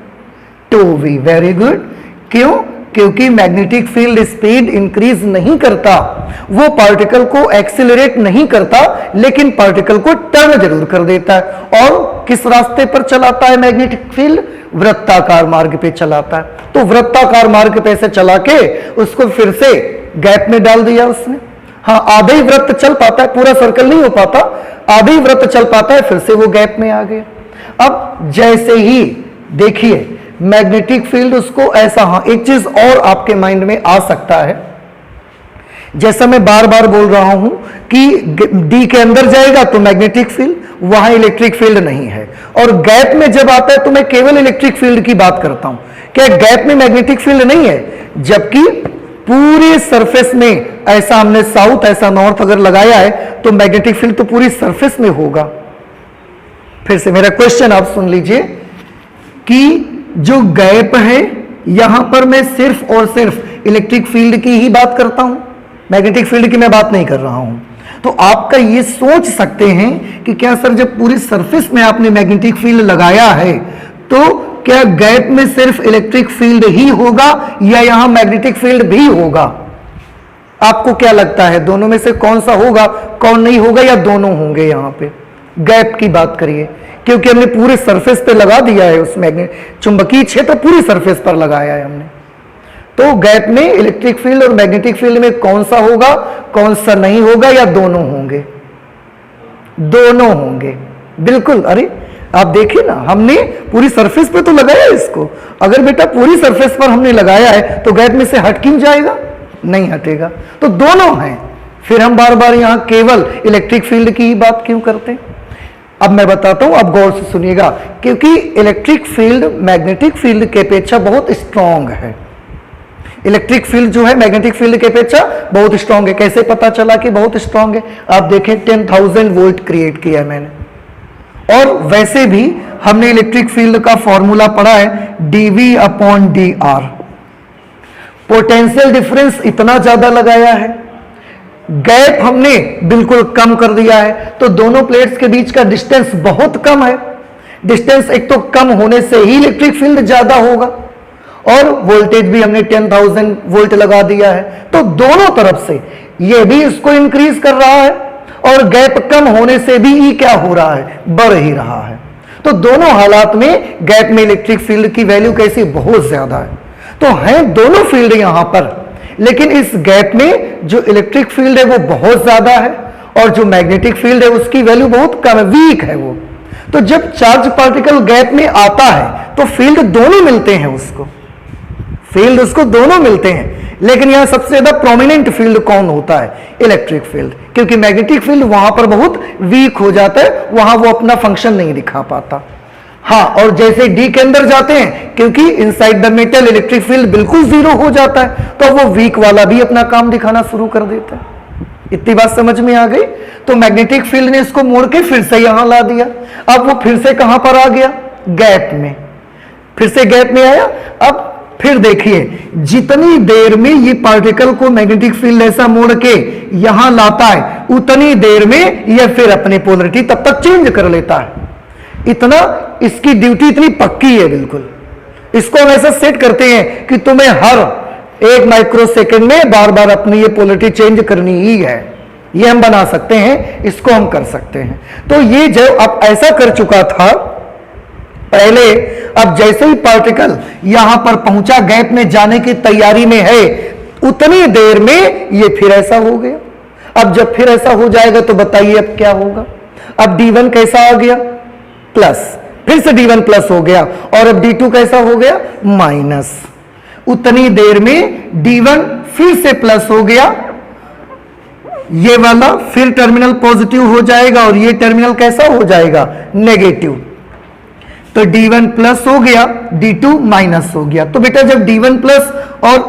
2v। Very good. क्यों? क्योंकि मैग्नेटिक फील्ड स्पीड इंक्रीज नहीं करता, वो पार्टिकल को एक्सिलरेट नहीं करता, लेकिन पार्टिकल को टर्न जरूर कर देता है। और किस रास्ते पर चलाता है मैग्नेटिक फील्ड? वृत्ताकार मार्ग पे चलाता है। तो वृत्ताकार मार्ग पे से चला के उसको फिर से गैप में डाल दिया उसने। हाँ, आधा ही वृत्त चल पाता है, पूरा सर्कल नहीं हो पाता, आधा ही वृत्त चल पाता है, फिर से वो गैप में आ गया। अब जैसे ही देखिए मैग्नेटिक फील्ड उसको ऐसा, हाँ एक चीज और आपके माइंड में आ सकता है, जैसा मैं बार बार बोल रहा हूं कि डी के अंदर जाएगा तो मैग्नेटिक फील्ड, वहां इलेक्ट्रिक फील्ड नहीं है, और गैप में जब आता है तो मैं केवल इलेक्ट्रिक फील्ड की बात करता हूं। क्या गैप में मैग्नेटिक फील्ड नहीं है? जबकि पूरे सरफेस में ऐसा हमने साउथ ऐसा नॉर्थ अगर लगाया है तो मैग्नेटिक फील्ड तो पूरी सरफेस में होगा। फिर से मेरा क्वेश्चन आप सुन लीजिए कि जो गैप है यहां पर मैं सिर्फ और सिर्फ इलेक्ट्रिक फील्ड की ही बात करता हूं, मैग्नेटिक फील्ड की मैं बात नहीं कर रहा हूं। तो आपका ये सोच सकते हैं कि क्या सर जब पूरी सरफेस में आपने मैग्नेटिक फील्ड लगाया है तो क्या गैप में सिर्फ इलेक्ट्रिक फील्ड ही होगा या यहां मैग्नेटिक फील्ड भी होगा? आपको क्या लगता है दोनों में से कौन सा होगा, कौन नहीं होगा, या दोनों होंगे? यहां पे गैप की बात करिए, क्योंकि हमने पूरे सरफेस पे लगा दिया है, उस चुंबकीय क्षेत्र पूरी सरफेस पर लगाया है हमने। तो गैप में इलेक्ट्रिक फील्ड और मैग्नेटिक फील्ड में कौन सा होगा, कौन सा नहीं होगा, या दोनों होंगे? दोनों होंगे, बिल्कुल। अरे आप देखिए ना, हमने पूरी सरफेस पे तो लगाया है इसको। अगर बेटा पूरी सरफेस पर हमने लगाया है तो गैप में से हट क्यों जाएगा? नहीं हटेगा। तो दोनों हैं, फिर हम बार बार यहां केवल इलेक्ट्रिक फील्ड की ही बात क्यों करते हैं? अब मैं बताता हूं, अब गौर से सुनिएगा, क्योंकि इलेक्ट्रिक फील्ड मैग्नेटिक फील्ड के अपेक्षा बहुत स्ट्रांग है। इलेक्ट्रिक फील्ड जो है मैग्नेटिक फील्ड के अपेक्षा बहुत स्ट्रांग है। कैसे पता चला कि बहुत स्ट्रांग है? आप देखें 10,000 वोल्ट क्रिएट किया है मैंने, और वैसे भी हमने इलेक्ट्रिक फील्ड का फॉर्मूला पढ़ा है dV/dr। पोटेंशियल डिफरेंस इतना ज्यादा लगाया है, गैप हमने बिल्कुल कम कर दिया है, तो दोनों प्लेट्स के बीच का डिस्टेंस बहुत कम है। डिस्टेंस एक तो कम होने से ही इलेक्ट्रिक फील्ड ज्यादा होगा, और वोल्टेज भी हमने 10,000 वोल्ट लगा दिया है, तो दोनों तरफ से ये भी इसको इंक्रीज कर रहा है, और गैप कम होने से भी ई क्या हो रहा है? बढ़ ही रहा है। तो दोनों हालात में गैप में इलेक्ट्रिक फील्ड की वैल्यू कैसी? बहुत ज्यादा है। तो हैं दोनों फील्ड यहां पर, लेकिन इस गैप में जो इलेक्ट्रिक फील्ड है वो बहुत ज्यादा है, और जो मैग्नेटिक फील्ड है उसकी वैल्यू बहुत कम है, वीक है वो। तो जब चार्ज पार्टिकल गैप में आता है तो फील्ड दोनों मिलते हैं उसको, फील्ड उसको दोनों मिलते हैं। लेकिन यहां सबसे ज्यादा प्रोमिनेंट फील्ड कौन होता है? इलेक्ट्रिक फील्ड, क्योंकि मैग्नेटिक फील्ड वहां पर बहुत वीक हो जाता है, वहां वो अपना फंक्शन नहीं दिखा पाता। हाँ, और जैसे डी के अंदर जाते हैं, क्योंकि inside the metal electric field बिल्कुल जीरो हो जाता है, तो वो वीक वाला भी अपना काम दिखाना शुरू कर देता है। इतनी बात समझ में आ गई? तो मैग्नेटिक फील्ड ने इसको मोड़ के फिर से यहां ला दिया। अब वो फिर से कहां पर आ गया? गैप में। फिर से गैप में आया। अब फिर देखिए, जितनी देर में ये पार्टिकल को मैग्नेटिक फील्ड ऐसा मोड़ के यहां लाता है, उतनी देर में ये फिर अपनी पोलरिटी तब तक चेंज कर लेता है। इतना इसकी ड्यूटी इतनी पक्की है, बिल्कुल। इसको हम ऐसा सेट करते हैं कि तुम्हें हर 1 माइक्रोसेकंड में बार बार अपनी ये पोलरिटी चेंज करनी ही है। ये हम बना सकते हैं, इसको हम कर सकते हैं। तो ये जो अब ऐसा कर चुका था पहले, अब जैसे ही पार्टिकल यहां पर पहुंचा, गैप में जाने की तैयारी में है, उतनी देर में ये फिर ऐसा हो गया। अब जब फिर ऐसा हो जाएगा तो बताइए अब क्या होगा? अब D1 कैसा आ गया? प्लस, फिर से D1 प्लस हो गया, और अब D2 कैसा हो गया? माइनस। उतनी देर में D1 फिर से प्लस हो गया, ये वाला फिर टर्मिनल पॉजिटिव हो जाएगा, और ये टर्मिनल कैसा हो जाएगा? नेगेटिव। तो D1 प्लस हो गया, D2 माइनस हो गया। तो बेटा जब D1 प्लस और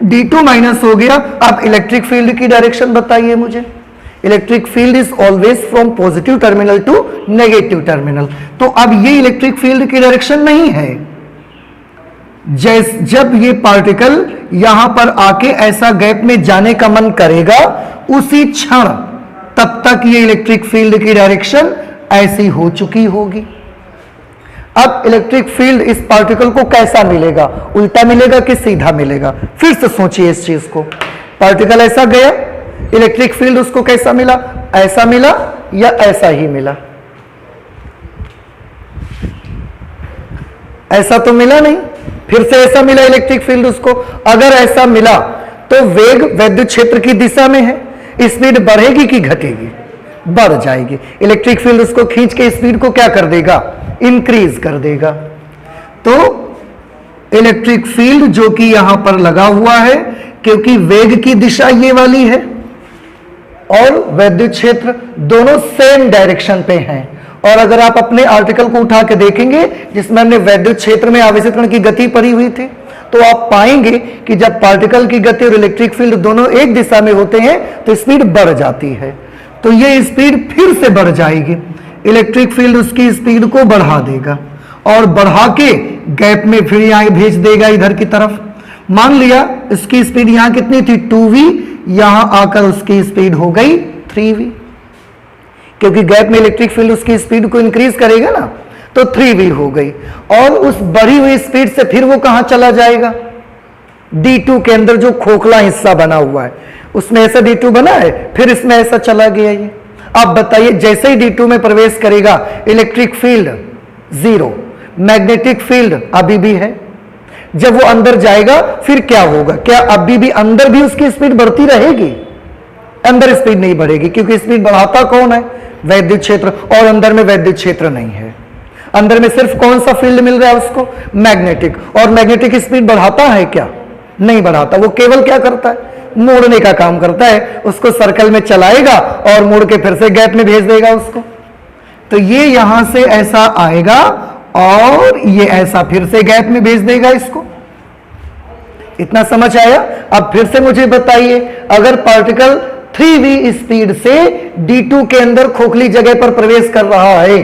D2 माइनस हो गया, अब इलेक्ट्रिक फील्ड की डायरेक्शन बताइए मुझे। Electric field is always from positive terminal to negative terminal. तो अब ये इलेक्ट्रिक फील्ड की डायरेक्शन नहीं है। जब ये पार्टिकल यहां पर आके ऐसा गैप में जाने का मन करेगा, उसी क्षण तब तक ये इलेक्ट्रिक फील्ड की डायरेक्शन ऐसी हो चुकी होगी। अब इलेक्ट्रिक फील्ड इस पार्टिकल को कैसा मिलेगा, उल्टा मिलेगा कि सीधा मिलेगा? फिर से सोचिए इस चीज को। पार्टिकल ऐसा गया, इलेक्ट्रिक फील्ड उसको कैसा मिला? ऐसा मिला या ऐसा ही मिला? ऐसा तो मिला नहीं, फिर से ऐसा मिला इलेक्ट्रिक फील्ड उसको। अगर ऐसा मिला तो वेग विद्युत क्षेत्र की दिशा में है, स्पीड बढ़ेगी कि घटेगी? बढ़ जाएगी। इलेक्ट्रिक फील्ड उसको खींच के स्पीड को क्या कर देगा? इंक्रीज कर देगा। तो इलेक्ट्रिक फील्ड जो कि यहां पर लगा हुआ है, क्योंकि वेग की दिशा ये वाली है और विद्युत क्षेत्र दोनों सेम डायरेक्शन पे हैं। और अगर आप अपने आर्टिकल को उठा के देखेंगे जिसमें हमने विद्युत क्षेत्र में आवेशित कण की गति पढ़ी हुई थी, तो आप पाएंगे कि जब पार्टिकल की गति और इलेक्ट्रिक फील्ड दोनों एक दिशा में होते हैं तो स्पीड बढ़ जाती है। तो ये स्पीड फिर से बढ़ जाएगी। इलेक्ट्रिक फील्ड उसकी स्पीड को बढ़ा देगा और बढ़ा के गैप में फिर यहां भेज देगा इधर की तरफ। मान लिया इसकी स्पीड यहां कितनी थी? 2v, यहां आकर उसकी स्पीड हो गई 3v, क्योंकि गैप में इलेक्ट्रिक फील्ड उसकी स्पीड को इंक्रीज करेगा ना, तो 3v हो गई। और उस बढ़ी हुई स्पीड से फिर वो कहां चला जाएगा? D2 के अंदर जो खोखला हिस्सा बना हुआ है उसमें ऐसा D2 बना है, फिर इसमें ऐसा चला गया ये। अब बताइए, जैसे ही D2 में प्रवेश करेगा इलेक्ट्रिक फील्ड 0, मैग्नेटिक फील्ड अभी भी है। जब वो अंदर जाएगा फिर क्या होगा? क्या अभी भी अंदर भी उसकी स्पीड बढ़ती रहेगी? अंदर स्पीड नहीं बढ़ेगी, क्योंकि स्पीड बढ़ाता कौन है? विद्युत क्षेत्र, और अंदर में विद्युत क्षेत्र नहीं है। अंदर में सिर्फ कौन सा फील्ड मिल रहा है उसको? मैग्नेटिक। और मैग्नेटिक स्पीड बढ़ाता है क्या? नहीं बढ़ाता। वो केवल क्या करता है? मोड़ने का काम करता है। उसको सर्कल में चलाएगा और मोड़ के फिर से गैप में भेज देगा उसको। तो ये यहां से ऐसा आएगा और ये ऐसा फिर से गैप में भेज देगा इसको। इतना समझ आया? अब फिर से मुझे बताइए, अगर पार्टिकल 3v स्पीड से D2 के अंदर खोखली जगह पर प्रवेश कर रहा है,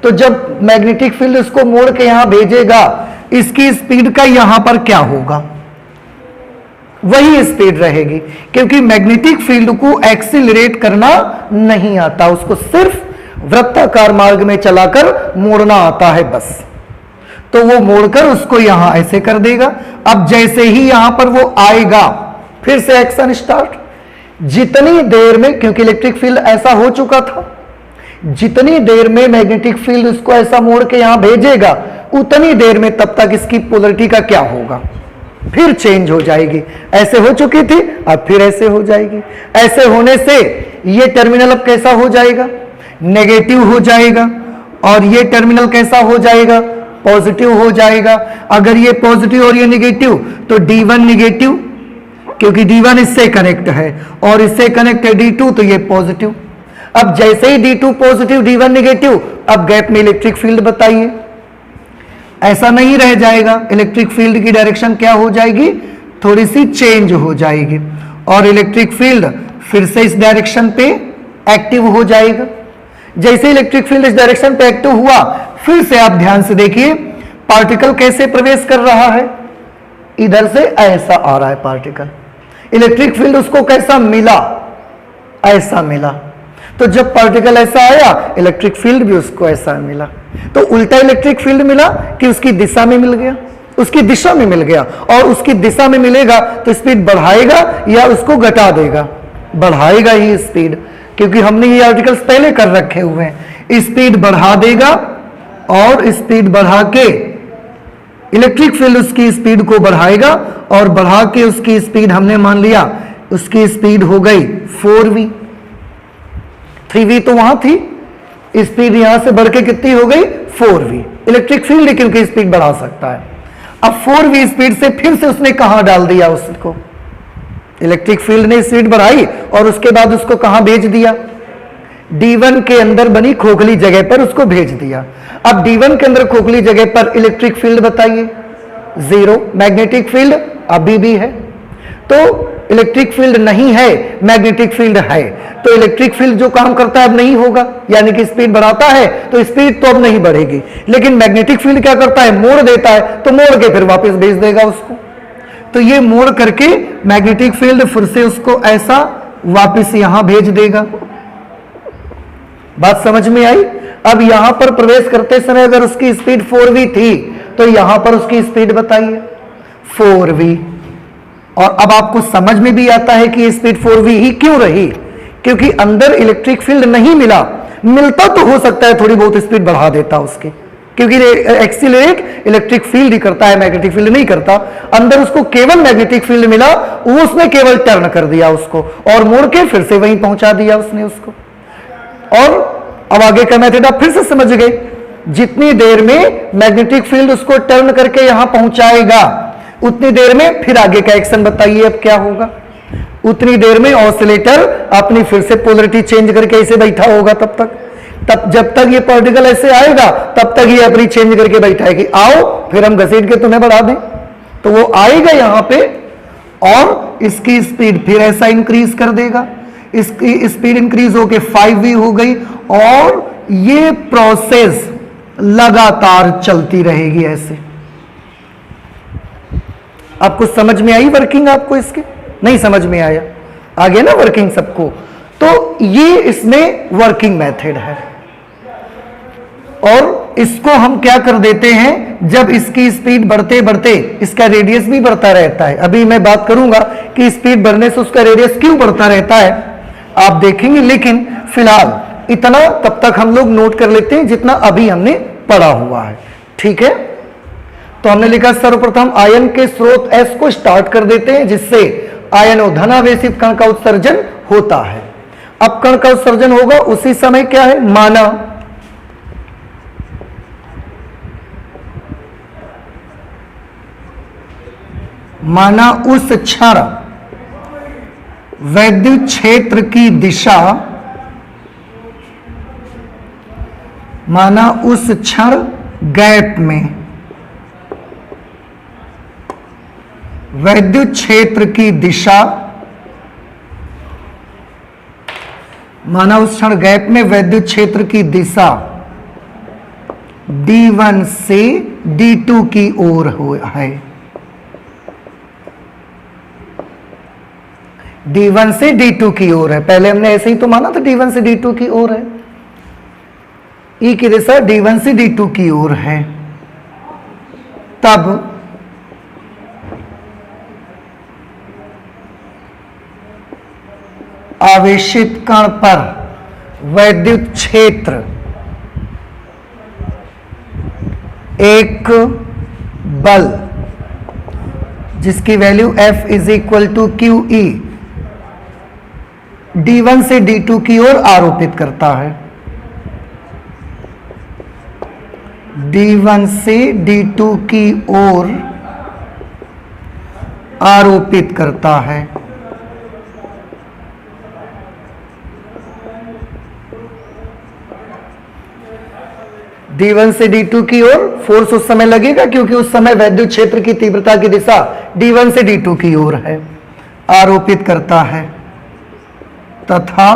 तो जब मैग्नेटिक फील्ड इसको मोड़ के यहां भेजेगा, इसकी स्पीड का यहां पर क्या होगा? वही स्पीड रहेगी, क्योंकि मैग्नेटिक फील्ड को एक्सीलरेट करना नहीं आता, उसको सिर्फ वृत्ताकार मार्ग में चलाकर मोड़ना आता है बस। तो वो मोड़कर उसको यहां ऐसे कर देगा। अब जैसे ही यहां पर वो आएगा फिर से एक्शन स्टार्ट। जितनी देर में, क्योंकि इलेक्ट्रिक फील्ड ऐसा हो चुका था, जितनी देर में मैग्नेटिक फील्ड उसको ऐसा मोड़ के यहां भेजेगा, उतनी देर में तब तक इसकी पोलरिटी का क्या होगा? फिर चेंज हो जाएगी। ऐसे हो चुकी थी, अब फिर ऐसे हो जाएगी। ऐसे होने से ये टर्मिनल अब कैसा हो जाएगा? नेगेटिव हो जाएगा। और ये टर्मिनल कैसा हो जाएगा? पॉजिटिव हो जाएगा। अगर ये पॉजिटिव और ये नेगेटिव, तो D1 नेगेटिव, क्योंकि D1 इससे कनेक्ट है और इससे कनेक्ट है D2, तो ये पॉजिटिव। अब जैसे ही D2 पॉजिटिव, D1 नेगेटिव, अब गैप में इलेक्ट्रिक फील्ड बताइए। ऐसा नहीं रह जाएगा। इलेक्ट्रिक फील्ड की डायरेक्शन क्या हो जाएगी? थोड़ी सी चेंज हो जाएगी और इलेक्ट्रिक फील्ड फिर से इस डायरेक्शन पे एक्टिव हो जाएगा। जैसे इलेक्ट्रिक फील्ड इस डायरेक्शन पे एक्टिव हुआ, फिर से आप ध्यान से देखिए पार्टिकल कैसे प्रवेश कर रहा है। इधर से ऐसा आ रहा है पार्टिकल। इलेक्ट्रिक फील्ड उसको कैसा मिला? ऐसा मिला। तो जब पार्टिकल ऐसा आया, इलेक्ट्रिक फील्ड भी उसको ऐसा मिला। तो उल्टा इलेक्ट्रिक फील्ड मिला कि उसकी दिशा में मिल गया? उसकी दिशा में मिल गया। और उसकी दिशा में मिलेगा तो स्पीड बढ़ाएगा या उसको घटा देगा? बढ़ाएगा ही स्पीड, क्योंकि हमने ये आर्टिकल्स पहले कर रखे हुए हैं। स्पीड बढ़ा देगा और स्पीड बढ़ा के इलेक्ट्रिक फील्ड उसकी स्पीड को बढ़ाएगा और बढ़ा के उसकी स्पीड हमने मान लिया उसकी स्पीड हो गई 4v। 3v तो वहां थी, स्पीड यहां से बढ़ के कितनी हो गई? 4v। इलेक्ट्रिक फील्ड क्योंकि स्पीड बढ़ा सकता है। अब 4v स्पीड से फिर से उसने कहां डाल दिया उसको? इलेक्ट्रिक फील्ड ने स्पीड बढ़ाई और उसके बाद उसको कहां भेज दिया? D1 के अंदर बनी खोखली जगह पर उसको भेज दिया। अब D1 के अंदर खोखली जगह पर इलेक्ट्रिक फील्ड बताइए? 0। मैग्नेटिक फील्ड अभी भी है। तो इलेक्ट्रिक फील्ड नहीं है, मैग्नेटिक फील्ड है। तो इलेक्ट्रिक फील्ड जो काम करता है अब नहीं होगा, यानी कि स्पीड बढ़ाता है तो स्पीड तो अब नहीं बढ़ेगी। लेकिन मैग्नेटिक फील्ड क्या करता है? मोड़ देता है, तो मोड़ के फिर वापस भेज देगा उसको। तो ये मोड़ करके मैग्नेटिक फील्ड फिर से उसको ऐसा वापस यहां भेज देगा। बात समझ में आई? अब यहां पर प्रवेश करते समय अगर उसकी स्पीड 4v थी तो यहां पर उसकी स्पीड बताइए 4v। और अब आपको समझ में भी आता है कि ये स्पीड 4v ही क्यों रही, क्योंकि अंदर इलेक्ट्रिक फील्ड नहीं मिला। मिलता तो हो सकता है थोड़ी बहुत स्पीड बढ़ा देता उसके, क्योंकि एक्सीलरेट इलेक्ट्रिक फील्ड ही करता है, मैग्नेटिक फील्ड नहीं करता। अंदर उसको केवल मैग्नेटिक फील्ड मिला, वो उसने केवल टर्न कर दिया उसको और मोड़ के फिर से वहीं पहुंचा दिया उसने उसको। और अब आगे का मेथड आप फिर से समझ गए, जितनी देर में मैग्नेटिक फील्ड उसको टर्न करके यहां पहुंचाएगा उतनी देर में फिर आगे का एक्शन बताइए अब क्या होगा। उतनी देर में ऑसिलेटर अपनी फिर से पोलरिटी चेंज करके ऐसे बैठा होगा तब जब तक ये पार्टिकल ऐसे आएगा तब तक ये अपनी चेंज करके बैठा है कि आओ फिर हम घसीट के तुम्हें बढ़ा दें। तो वो आएगा यहां पे और इसकी स्पीड फिर ऐसा इंक्रीज कर देगा, इसकी स्पीड इंक्रीज होके 5v हो गई और ये प्रोसेस लगातार चलती रहेगी ऐसे। आपको समझ में आई वर्किंग? आपको इसकी नहीं समझ में आया? आ गया ना वर्किंग सबको? तो ये इसमें वर्किंग मेथड है। और इसको हम क्या कर देते हैं, जब इसकी स्पीड बढ़ते बढ़ते इसका रेडियस भी बढ़ता रहता है। अभी मैं बात करूंगा कि स्पीड बढ़ने से उसका रेडियस क्यों बढ़ता रहता है, आप देखेंगे। लेकिन फिलहाल इतना तब तक हम लोग नोट कर लेते हैं जितना अभी हमने पढ़ा हुआ है, ठीक है। तो हमने लिखा सर्वप्रथम आयन के स्रोत S को स्टार्ट कर देते हैं, जिससे आयनों धनावेशित कण का उत्सर्जन होता है। अब कण का उत्सर्जन होगा उसी समय क्या है, माना उस क्षण वैद्युत क्षेत्र की दिशा, माना उस क्षण गैप में वैद्युत क्षेत्र की दिशा, माना उस क्षण गैप में वैद्युत क्षेत्र की दिशा D1 से D2 की ओर है। D1 से D2 की ओर है। पहले हमने ऐसे ही तो माना था D1 से D2 की ओर है। E की दिशा D1 से D2 की ओर है। तब आवेशित कण पर वैद्युत क्षेत्र एक बल जिसकी value F is equal to QE D1 से D2 की ओर आरोपित करता है। D1 से D2 की ओर आरोपित करता है। D1 से D2 की ओर फोर्स उस समय लगेगा क्योंकि उस समय वैद्युत क्षेत्र की तीव्रता की दिशा D1 से D2 की ओर है, आरोपित करता है तथा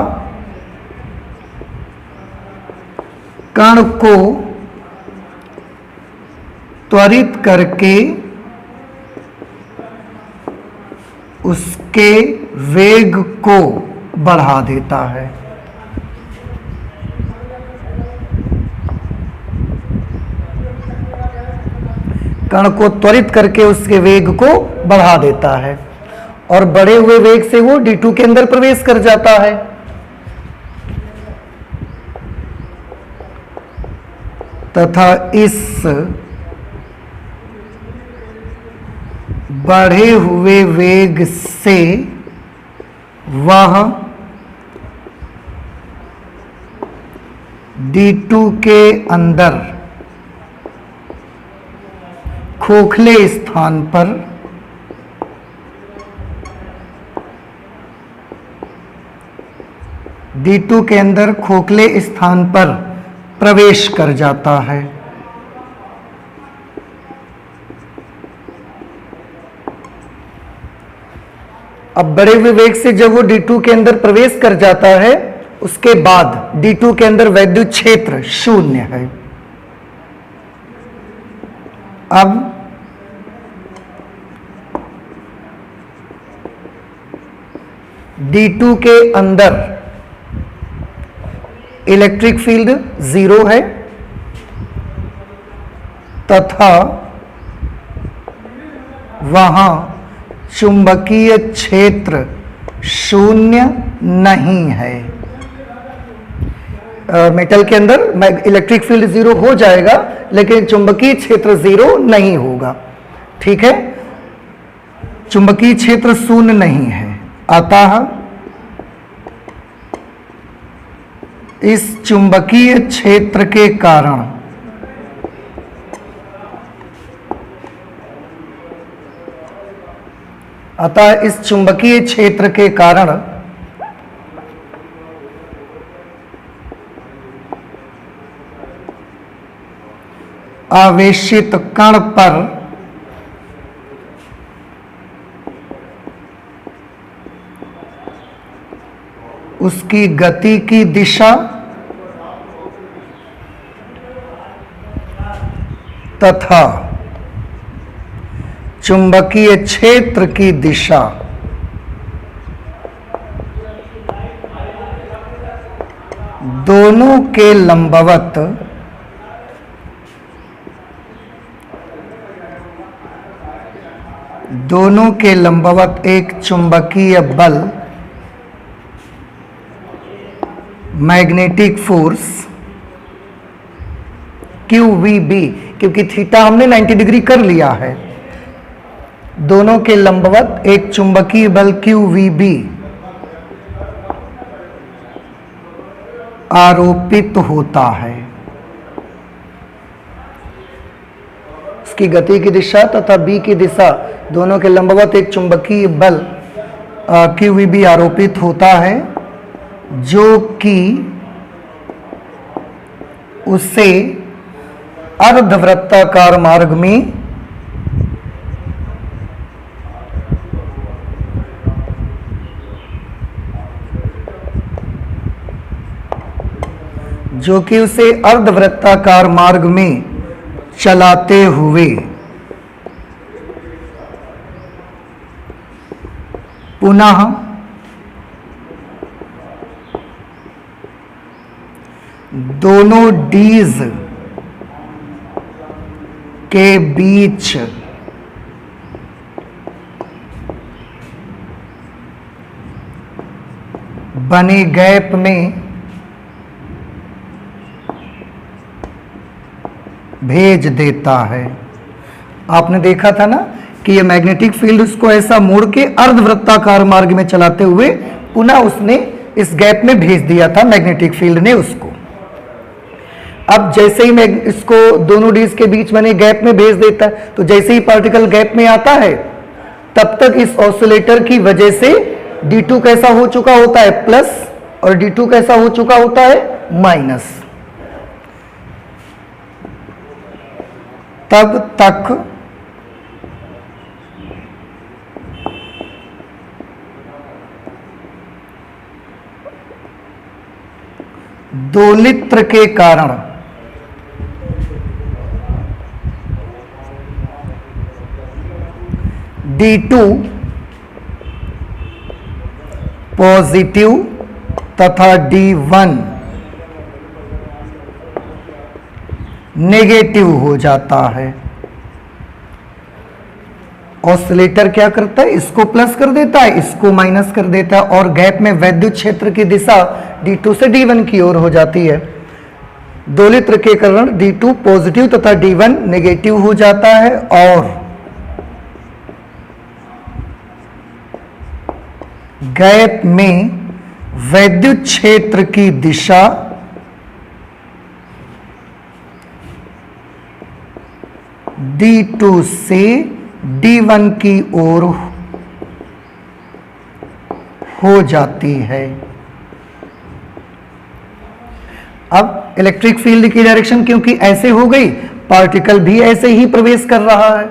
कण को त्वरित करके उसके वेग को बढ़ा देता है। कण को त्वरित करके उसके वेग को बढ़ा देता है और बढ़े हुए वेग से वो D2 के अंदर प्रवेश कर जाता है। तथा इस बढ़े हुए वेग से वह D2 के अंदर खोखले स्थान पर D2 के अंदर खोखले स्थान पर प्रवेश कर जाता है। अब बढ़े हुए वेग से जब वो D2 के अंदर प्रवेश कर जाता है उसके बाद D2 के अंदर वैद्युत क्षेत्र शून्य है। अब D2 के अंदर इलेक्ट्रिक फील्ड 0 है तथा वहां चुंबकीय क्षेत्र शून्य नहीं है। मेटल के अंदर इलेक्ट्रिक फील्ड 0 हो जाएगा लेकिन चुंबकीय क्षेत्र 0 नहीं होगा। ठीक है, चुंबकीय क्षेत्र शून्य नहीं है, अतः इस चुंबकीय क्षेत्र के कारण इस चुंबकीय क्षेत्र के कारण आवेशित कण पर उसकी गति की दिशा तथा चुंबकीय क्षेत्र की दिशा दोनों के लंबवत एक चुंबकीय बल मैग्नेटिक फोर्स QVB, क्योंकि थीटा हमने 90 डिग्री कर लिया है, दोनों के लंबवत एक चुंबकीय बल QVB आरोपित होता है। उसकी गति की दिशा तथा B की दिशा दोनों के लंबवत एक चुंबकीय बल QVB आरोपित होता है, जो कि उसे अर्धवृत्ताकार मार्ग में चलाते हुए पुनः दोनों डीज के बीच बने गैप में भेज देता है। आपने देखा था ना कि ये मैग्नेटिक फील्ड उसको ऐसा मोड़ के अर्धवृत्ताकार मार्ग में चलाते हुए पुनः उसने इस गैप में भेज दिया था, मैग्नेटिक फील्ड ने उसको। अब जैसे ही मैं इसको दोनों डीज के बीच बने गैप में भेज देता है, तो जैसे ही पार्टिकल गैप में आता है तब तक इस ऑसिलेटर की वजह से D2 कैसा हो चुका होता है प्लस, और D2 कैसा हो चुका होता है माइनस। तब तक दोलित्र के कारण D2 पॉजिटिव तथा D1 नेगेटिव हो जाता है। ऑसिलेटर क्या करता है, इसको प्लस कर देता है, इसको माइनस कर देता है, और गैप में वैद्युत क्षेत्र की दिशा D2 से D1 की ओर हो जाती है। दोलित्र के कारण D2 पॉजिटिव तथा D1 नेगेटिव हो जाता है, और गैप में वैद्युत क्षेत्र की दिशा D2 से D1 की ओर हो जाती है। अब इलेक्ट्रिक फील्ड की डायरेक्शन क्योंकि ऐसे हो गई, पार्टिकल भी ऐसे ही प्रवेश कर रहा है,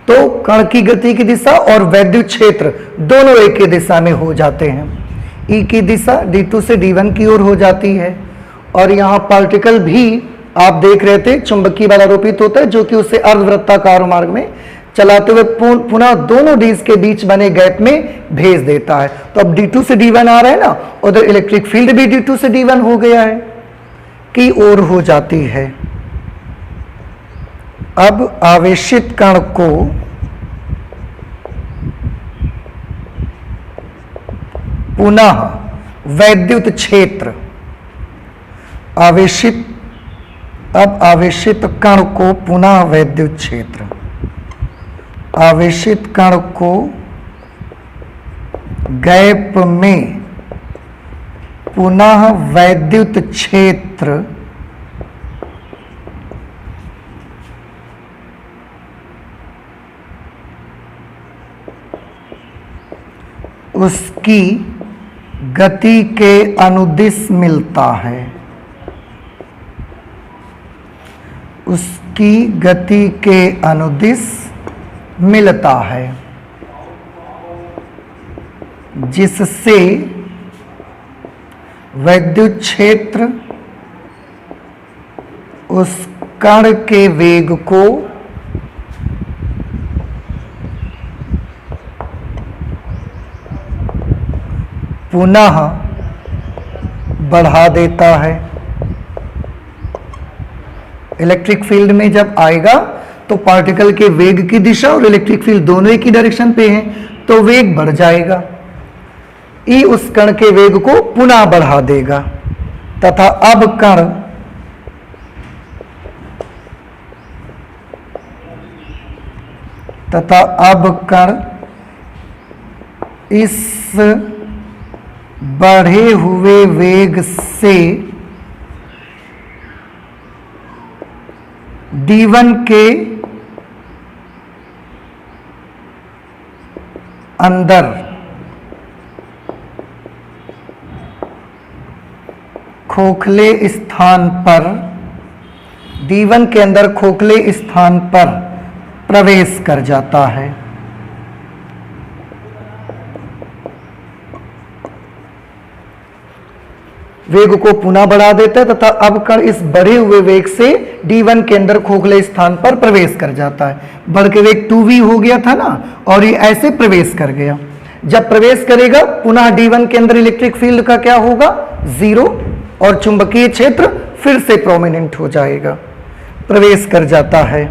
तो कण की गति की दिशा और वैद्युत क्षेत्र दोनों एक ही दिशा में हो जाते हैं। E की दिशा D2 से D1 की ओर हो जाती है, और यहाँ पार्टिकल भी आप देख रहे थे चुंबकीय बल आरोपित होता है, जो कि उसे अर्धवृत्ताकार मार्ग में चलाते हुए पुनः दोनों डीज के बीच बने गैप में भेज देता है। तो अब D2 से D1 आ रहा है ना, उधर इलेक्ट्रिक फील्ड भी D2 से D1 हो गया है। की ओर हो जाती है। अब आवेशित कण को पुनः वैद्युत क्षेत्र, अब आवेशित कण को पुनः वैद्युत क्षेत्र, आवेशित कण को गैप में पुनः वैद्युत क्षेत्र उसकी गति के अनुदिश मिलता है, उसकी गति के अनुदिश मिलता है, जिससे वैद्युत क्षेत्र उस कण के वेग को पुनः बढ़ा देता है। इलेक्ट्रिक फील्ड में जब आएगा तो पार्टिकल के वेग की दिशा और इलेक्ट्रिक फील्ड दोनों एक ही डायरेक्शन पे हैं, तो वेग बढ़ जाएगा। ई उस कण के वेग को पुनः बढ़ा देगा तथा अब कण इस बढ़े हुए वेग से D1 के अंदर खोखले स्थान पर, D1 के अंदर खोखले स्थान पर प्रवेश कर जाता है। वेग को पुनः बढ़ा देता है तथा अब कण इस बढ़े हुए वेग से D1 के अंदर खोखले स्थान पर प्रवेश कर जाता है। बढ़ के वेग 2v हो गया था ना, और ये ऐसे प्रवेश कर गया। जब प्रवेश करेगा पुनः D1 के अंदर इलेक्ट्रिक फील्ड का क्या होगा, 0, और चुंबकीय क्षेत्र फिर से प्रोमिनेंट हो जाएगा, प्रवेश कर जाता है।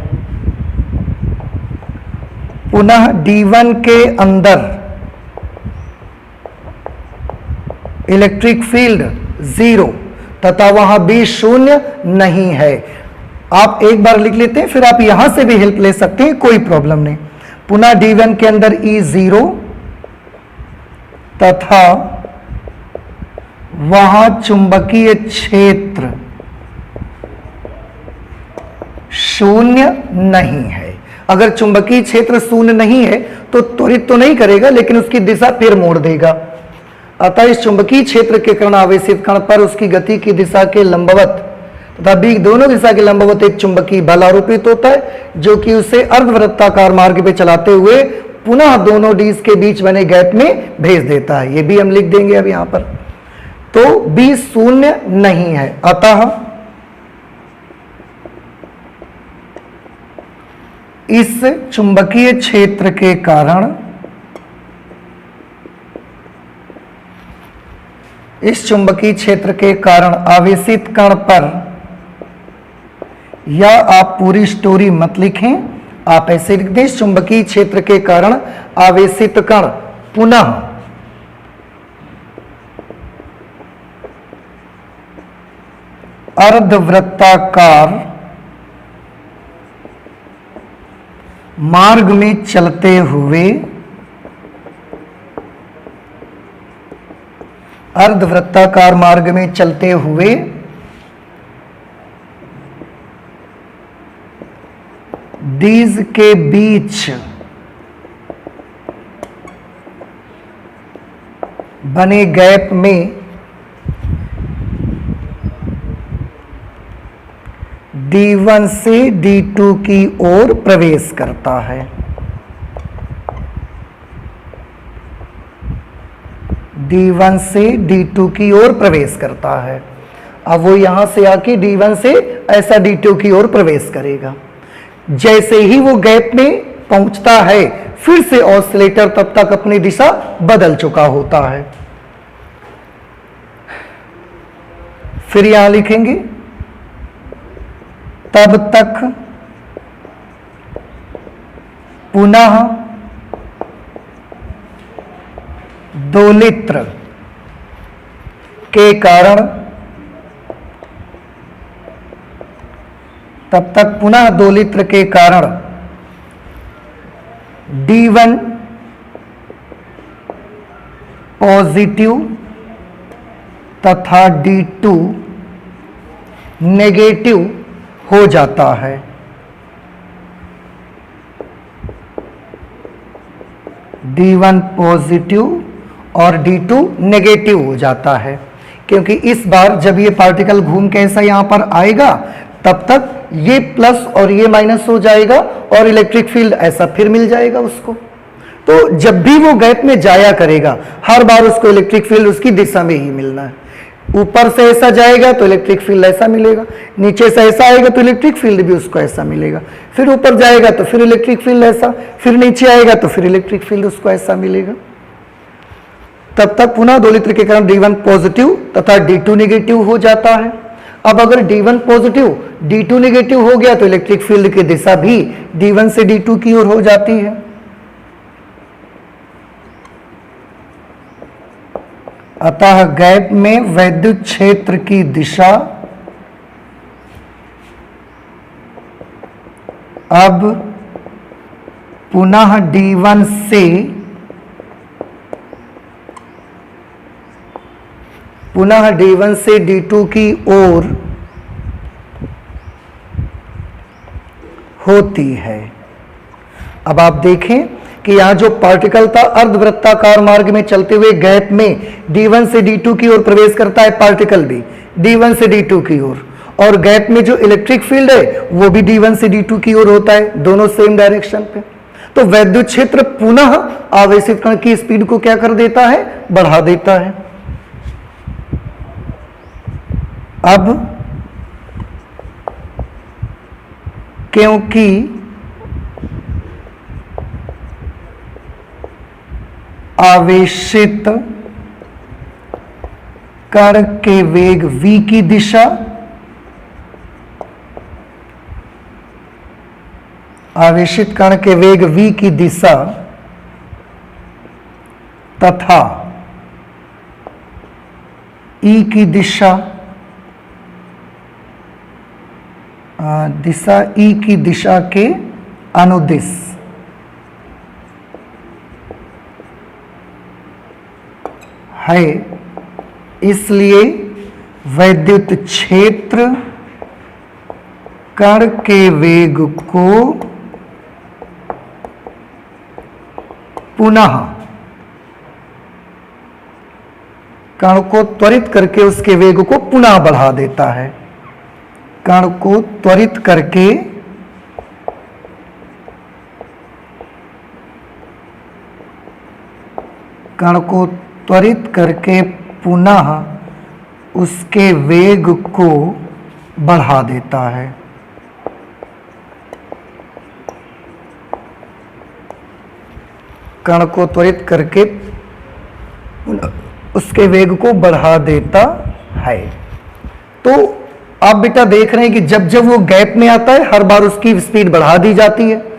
पुनः D1 के अंदर इलेक्ट्रिक फील्ड 0 तथा वहां भी शून्य नहीं है। आप एक बार लिख लेते हैं, फिर आप यहां से भी हेल्प ले सकते हैं, कोई प्रॉब्लम नहीं। पुनः D1 के अंदर E 0 तथा वहां चुंबकीय क्षेत्र शून्य नहीं है। अगर चुंबकीय क्षेत्र शून्य नहीं है तो त्वरित तो नहीं करेगा, लेकिन उसकी दिशा फिर मोड़ देगा। अतः इस चुंबकीय क्षेत्र के कारण आवेशित कण पर उसकी गति की दिशा के लंबवत तथा B दोनों दिशा के लंबवत एक चुंबकीय बल आरोपित होता है, जो कि उसे अर्धवृत्ताकार मार्ग पे चलाते हुए पुनः दोनों डीज के बीच बने गैप में भेज देता है। ये भी हम लिख देंगे अब यहां पर। तो B शून्य नहीं है, अतः इस चुंबकीय क्षेत्र के कारण आवेशित कण पर, या आप पूरी स्टोरी मत लिखें, आप ऐसे लिख दें, इस चुंबकीय क्षेत्र के कारण आवेशित कण पुनः अर्धवृत्ताकार मार्ग में चलते हुए डीज के बीच बने गैप में D1 से D2 की ओर प्रवेश करता है। D1 से D2 की ओर प्रवेश करता है। अब वो यहां से आके D1 से ऐसा D2 की ओर प्रवेश करेगा। जैसे ही वो गैप में पहुंचता है, फिर से ऑसिलेटर तब तक अपनी दिशा बदल चुका होता है। फिर यहां लिखेंगे तब तक पुनः दोलित्र के कारण, तब तक पुनः दोलित्र के कारण D1 पॉजिटिव तथा D2 नेगेटिव हो जाता है। D1 पॉजिटिव और D2 नेगेटिव हो जाता है, क्योंकि इस बार जब ये पार्टिकल घूम के ऐसा यहां पर आएगा तब तक ये प्लस और ये माइनस हो जाएगा और इलेक्ट्रिक फील्ड ऐसा फिर मिल जाएगा उसको। तो जब भी वो गैप में जाया करेगा हर बार उसको इलेक्ट्रिक फील्ड उसकी दिशा में ही मिलना है। ऊपर से ऐसा जाएगा तो इलेक्ट्रिक फील्ड ऐसा मिलेगा, नीचे से ऐसा आएगा तो इलेक्ट्रिक फील्ड भी उसको ऐसा मिलेगा, फिर ऊपर जाएगा तो फिर इलेक्ट्रिक फील्ड ऐसा, फिर नीचे आएगा तो फिर इलेक्ट्रिक फील्ड उसको ऐसा मिलेगा। तब तक पुनः दोलित्र के कारण D1 पॉजिटिव तथा D2 नेगेटिव हो जाता है। अब अगर D1 पॉजिटिव D2 नेगेटिव हो गया तो इलेक्ट्रिक फील्ड की दिशा भी D1 से D2 की ओर हो जाती है। अतः गैप में वैद्युत क्षेत्र की दिशा अब पुनः D1 से D2 की ओर होती है। अब आप देखें कि यहां जो पार्टिकल था अर्धवृत्ताकार मार्ग में चलते हुए गैप में D1 से D2 की ओर प्रवेश करता है, पार्टिकल भी D1 से D2 की ओर, और गैप में जो इलेक्ट्रिक फील्ड है वो भी D1 से D2 की ओर होता है, दोनों सेम डायरेक्शन पे। तो वैद्युत क्षेत्र पुनः आवेशित कण की स्पीड को क्या कर देता है, बढ़ा देता है। अब क्योंकि आवेशित कण के वेग v की दिशा आवेशित कण के वेग v की दिशा तथा E की दिशा E की दिशा के अनुदिश है, इसलिए वैद्युत क्षेत्र कण के वेग को पुनः कण को त्वरित करके उसके वेग को पुनः बढ़ा देता है। कण को त्वरित करके पुनः उसके वेग को बढ़ा देता है। कण को त्वरित करके उसके वेग को बढ़ा देता है। तो आप बेटा देख रहे हैं कि जब जब वो गैप में आता है हर बार उसकी स्पीड बढ़ा दी जाती है,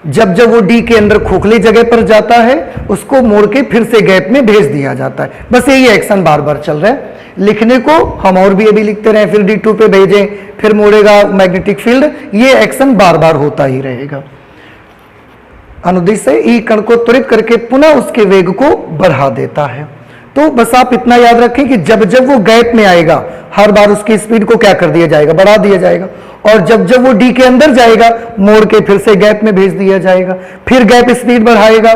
जब जब वो डी के अंदर खोखली जगह पर जाता है उसको मोड़ के फिर से गैप में भेज दिया जाता है। बस यही एक्शन बार बार चल रहा है। लिखने को हम और भी अभी लिखते रहे, फिर D2 पे भेजें, फिर मोड़ेगा मैग्नेटिक फील्ड, ये एक्शन बार बार होता ही रहेगा। अनुदिश से ई कण को त्वरित करके पुनः उसके वेग को बढ़ा देता है। तो बस आप इतना याद रखें कि जब जब वो गैप में आएगा हर बार उसकी स्पीड को क्या कर दिया जाएगा, बढ़ा दिया जाएगा, और जब जब वो डी के अंदर जाएगा मोड़ के फिर से गैप में भेज दिया जाएगा। फिर गैप स्पीड बढ़ाएगा,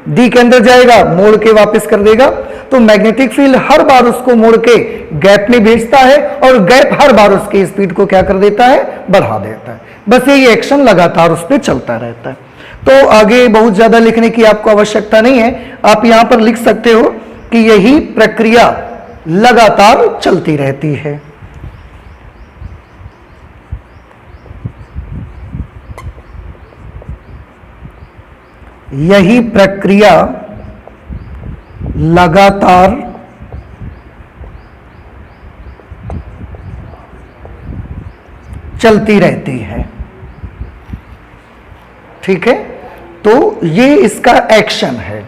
डी के अंदर जाएगा, मोड़ के वापस कर देगा। तो मैग्नेटिक फील्ड हर बार उसको मोड़ के गैप में भेजता है और गैप हर बार उसकी स्पीड को क्या कर देता है, बढ़ा देता है। बस यही एक्शन लगातार उस पर चलता रहता है। तो आगे बहुत ज्यादा लिखने की आपको आवश्यकता नहीं है, आप यहां पर लिख सकते हो कि यही प्रक्रिया लगातार चलती रहती है। यही प्रक्रिया लगातार चलती रहती है। ठीक है, तो ये इसका एक्शन है।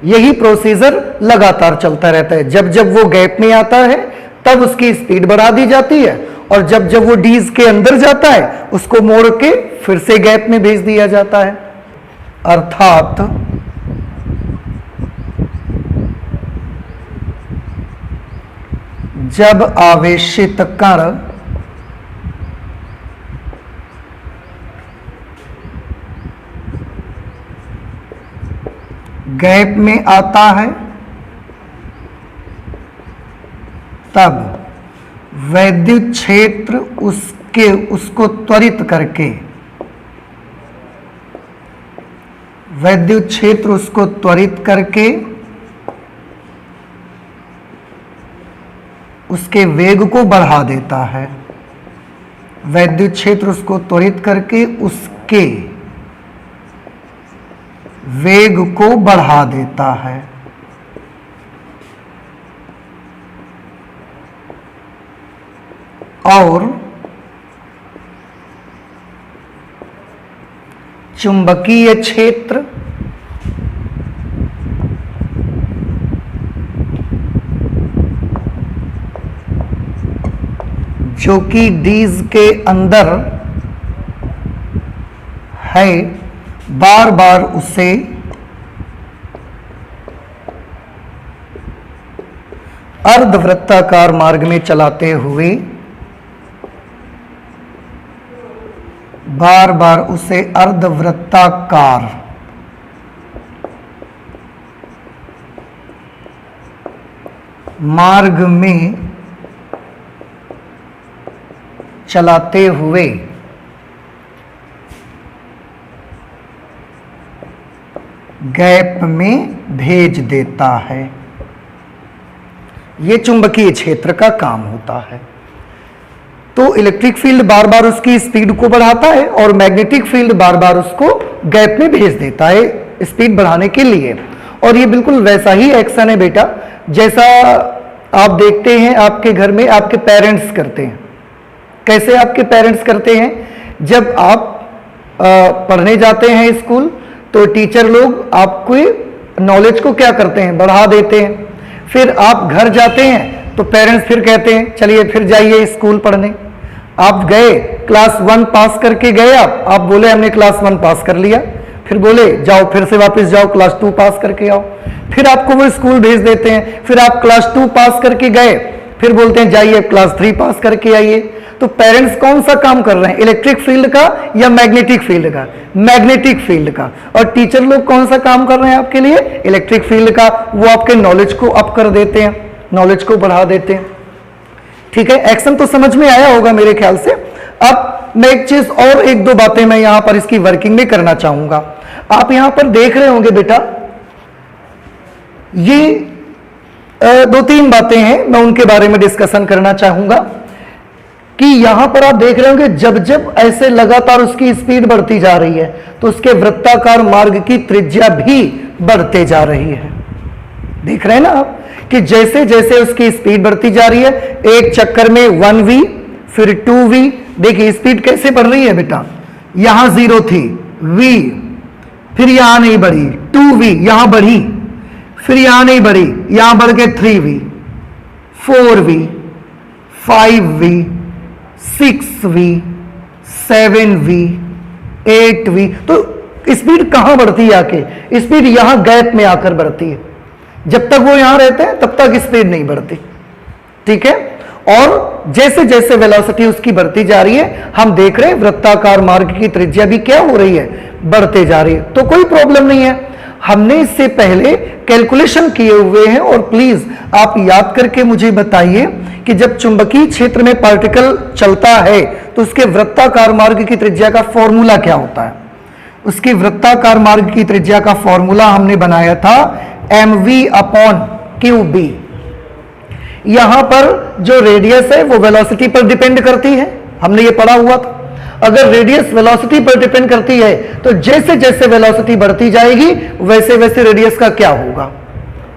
यही प्रोसीजर लगातार चलता रहता है। जब जब वो गैप में आता है तब उसकी स्पीड बढ़ा दी जाती है, और जब जब वो डीज के अंदर जाता है उसको मोड़ के फिर से गैप में भेज दिया जाता है। अर्थात जब आवेशित कण गैप में आता है तब वैद्युत क्षेत्र उसको त्वरित करके उसके वेग को बढ़ा देता है। वैद्युत क्षेत्र उसको त्वरित करके उसके वेग को बढ़ा देता है। और चुंबकीय क्षेत्र जो कि डीज के अंदर है, बार बार उसे अर्धवृत्ताकार मार्ग में चलाते हुए अर्धवृत्ताकार मार्ग में चलाते हुए गैप में भेज देता है। यह चुंबकीय क्षेत्र का काम होता है। तो इलेक्ट्रिक फील्ड बार बार उसकी स्पीड को बढ़ाता है और मैग्नेटिक फील्ड बार बार उसको गैप में भेज देता है स्पीड बढ़ाने के लिए। और ये बिल्कुल वैसा ही एक्शन है बेटा जैसा आप देखते हैं आपके घर में आपके पेरेंट्स करते हैं। कैसे आपके पेरेंट्स करते हैं? जब आप पढ़ने जाते हैं स्कूल तो टीचर लोग आपको नॉलेज को क्या करते हैं? बढ़ा देते हैं। फिर आप घर जाते हैं तो पेरेंट्स फिर कहते हैं चलिए फिर जाइए स्कूल पढ़ने। आप गए क्लास 1 पास करके गए, आप बोले हमने क्लास 1 पास कर लिया, फिर बोले जाओ फिर से वापस जाओ क्लास 2 पास करके आओ, फिर आपको वो स्कूल भेज देते हैं। फिर आप क्लास 2 पास करके गए, फिर बोलते हैं जाइए क्लास 3 पास करके आइए। तो पेरेंट्स कौन सा काम कर रहे हैं? इलेक्ट्रिक फील्ड का या मैग्नेटिक फील्ड का? मैग्नेटिक फील्ड का। और टीचर लोग कौन सा काम कर रहे हैं आपके लिए? इलेक्ट्रिक फील्ड का। वो आपके नॉलेज को अप कर देते हैं, नॉलेज को बढ़ा देते हैं। ठीक है, एक्शन तो समझ में आया होगा मेरे ख्याल से। अब मैं एक चीज और एक दो बातें मैं यहां पर इसकी वर्किंग में करना चाहूंगा। आप यहां पर देख रहे होंगे बेटा, ये 2-3 बातें हैं, मैं उनके बारे में डिस्कशन करना चाहूंगा कि यहां पर आप देख रहे होंगे जब जब ऐसे लगातार उसकी स्पीड बढ़ती जा रही है तो उसके वृत्ताकार मार्ग की त्रिज्या भी बढ़ते जा रही है। देख रहे हैं ना आप कि जैसे जैसे उसकी स्पीड बढ़ती जा रही है, एक चक्कर में 1v फिर 2v। देखिए स्पीड कैसे बढ़ रही है बेटा, यहां 0 थी v, फिर यहां नहीं बढ़ी 2v, यहां बढ़ी, फिर यहां नहीं बढ़ी, यहां बढ़ के 3v, 4v, 5v, 6v, 7v, 8v। तो स्पीड कहां बढ़ती है आके? स्पीड यहां गैप में आकर बढ़ती है। जब तक वो यहां रहते हैं तब तक स्पीड नहीं बढ़ती। ठीक है, और जैसे जैसे वेलोसिटी उसकी बढ़ती जा रही है हम देख रहे हैं वृत्ताकार मार्ग की त्रिज्या भी क्या हो रही है? बढ़ते जा रही है। तो कोई प्रॉब्लम नहीं है, हमने इससे पहले कैलकुलेशन किए हुए हैं। और प्लीज आप याद करके मुझे बताइए कि जब चुंबकीय क्षेत्र में पार्टिकल चलता है तो उसके वृत्ताकार मार्ग की त्रिज्या का फॉर्मूला क्या होता है? उसकी वृत्ताकार मार्ग की त्रिज्या का फॉर्मूला हमने बनाया था mv/qb। यहां पर जो रेडियस है वो वेलोसिटी पर डिपेंड करती है, हमने ये पढ़ा हुआ था। अगर रेडियस वेलोसिटी पर डिपेंड करती है तो जैसे जैसे वेलोसिटी बढ़ती जाएगी वैसे वैसे रेडियस का क्या होगा?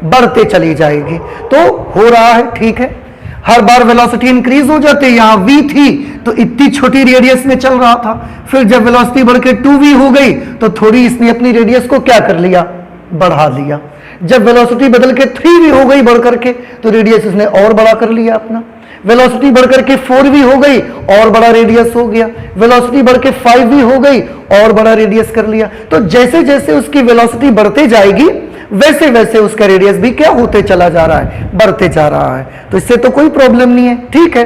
बढ़ते चली जाएगी। तो हो रहा है, ठीक है। हर बार वेलोसिटी इंक्रीज हो जाती है। यहां v थी तो इतनी छोटी रेडियस में चल रहा था, फिर जब वेलोसिटी बढ़ के 2v हो गई तो थोड़ी इसने अपनी रेडियस को क्या कर लिया, बढ़ा लिया। जब वेलोसिटी बदल के 3v हो गई बढ़ करके तो रेडियस इसने और बड़ा कर लिया अपना। वेलोसिटी बढ़ करके 4v हो गई और बड़ा रेडियस हो गया। वेलोसिटी बढ़ के 5v हो गई और बड़ा रेडियस कर लिया। तो जैसे जैसे उसकी वेलोसिटी बढ़ते जाएगी वैसे वैसे उसका रेडियस भी क्या होते चला जा रहा है, बढ़ते जा रहा है। तो इससे तो कोई प्रॉब्लम नहीं है, ठीक है।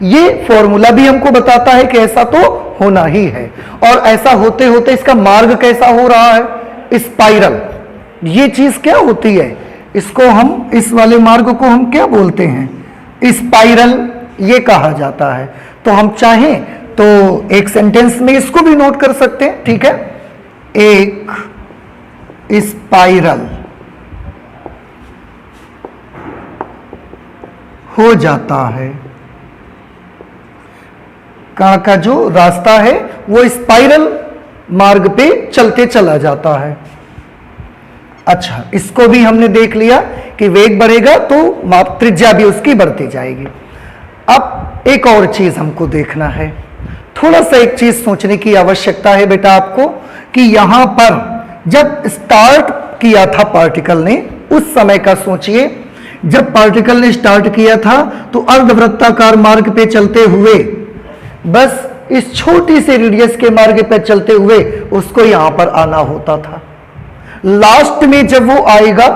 ये फॉर्मूला भी हमको बताता है कि ऐसा तो होना ही है। और ऐसा होते होते इसका मार्ग कैसा हो रहा है, स्पाइरल। ये चीज क्या होती है, इसको हम, इस वाले मार्ग को हम क्या बोलते हैं, स्पाइरल ये कहा जाता है। तो हम चाहें तो एक सेंटेंस में इसको भी नोट कर सकते हैं, ठीक है। एक स्पाइरल हो जाता है, का जो रास्ता है वो स्पाइरल मार्ग पे चलते चला जाता है। अच्छा, इसको भी हमने देख लिया कि वेग बढ़ेगा तो त्रिज्या भी उसकी बढ़ती जाएगी। अब एक और चीज हमको देखना है, थोड़ा सा एक चीज सोचने की आवश्यकता है बेटा आपको, कि यहां पर जब स्टार्ट किया था पार्टिकल ने, उस समय का सोचिए। जब पार्टिकल ने स्टार्ट किया था तो अर्धवृत्ताकार मार्ग पे चलते हुए, बस इस छोटी सी रेडियस के मार्ग पे चलते हुए उसको यहां पर आना होता था। लास्ट में जब वो आएगा,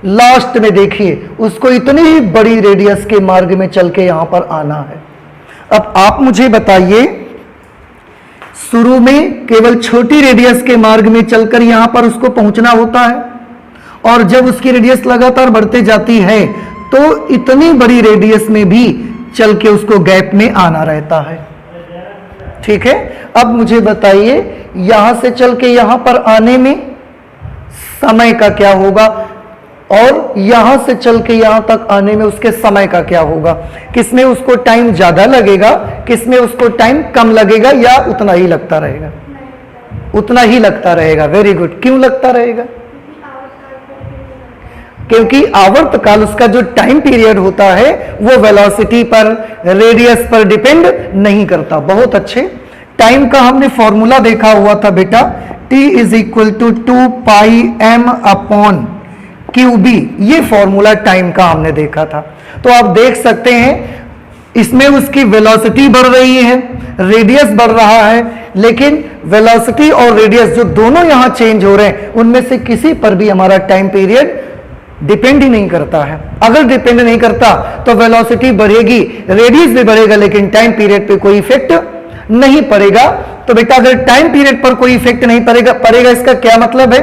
लास्ट में देखिए उसको इतनी ही बड़ी रेडियस के मार्ग में चल के यहां पर आना है। अब आप मुझे बताइए, शुरू में केवल छोटी रेडियस के मार्ग में चलकर यहां पर उसको पहुंचना होता है, और जब उसकी रेडियस लगातार बढ़ते जाती है तो इतनी बड़ी रेडियस में भी चल के उसको गैप में आना रहता है, ठीक है। अब मुझे बताइए, यहां से चल के यहां पर आने में समय का क्या होगा, और यहां से चल के यहां तक आने में उसके समय का क्या होगा। किसमें उसको टाइम ज्यादा लगेगा, किसमें उसको टाइम कम लगेगा, या उतना ही लगता रहेगा, उतना ही लगता रहेगा। Very good. क्यों लगता रहेगा, क्योंकि आवर्तकाल उसका जो टाइम पीरियड होता है वो वेलोसिटी पर, रेडियस पर डिपेंड नहीं करता। बहुत अच्छे। टाइम का हमने फॉर्मूला देखा हुआ था बेटा, T is equal to 2 pi m upon QB। ये फॉर्मूला टाइम का हमने देखा था। तो आप देख सकते हैं इसमें उसकी वेलोसिटी बढ़ रही है, रेडियस बढ़ रहा है, लेकिन वेलोसिटी और रेडियस जो दोनों यहां चेंज हो रहे हैं, उनमें से किसी पर भी हमारा टाइम पीरियड डिपेंड ही नहीं करता है। अगर डिपेंड नहीं करता तो वेलोसिटी बढ़ेगी, रेडियस भी बढ़ेगा, लेकिन टाइम पीरियड पे कोई इफेक्ट नहीं पड़ेगा। तो बेटा अगर टाइम पीरियड पर कोई इफेक्ट नहीं पड़ेगा, इसका क्या मतलब है,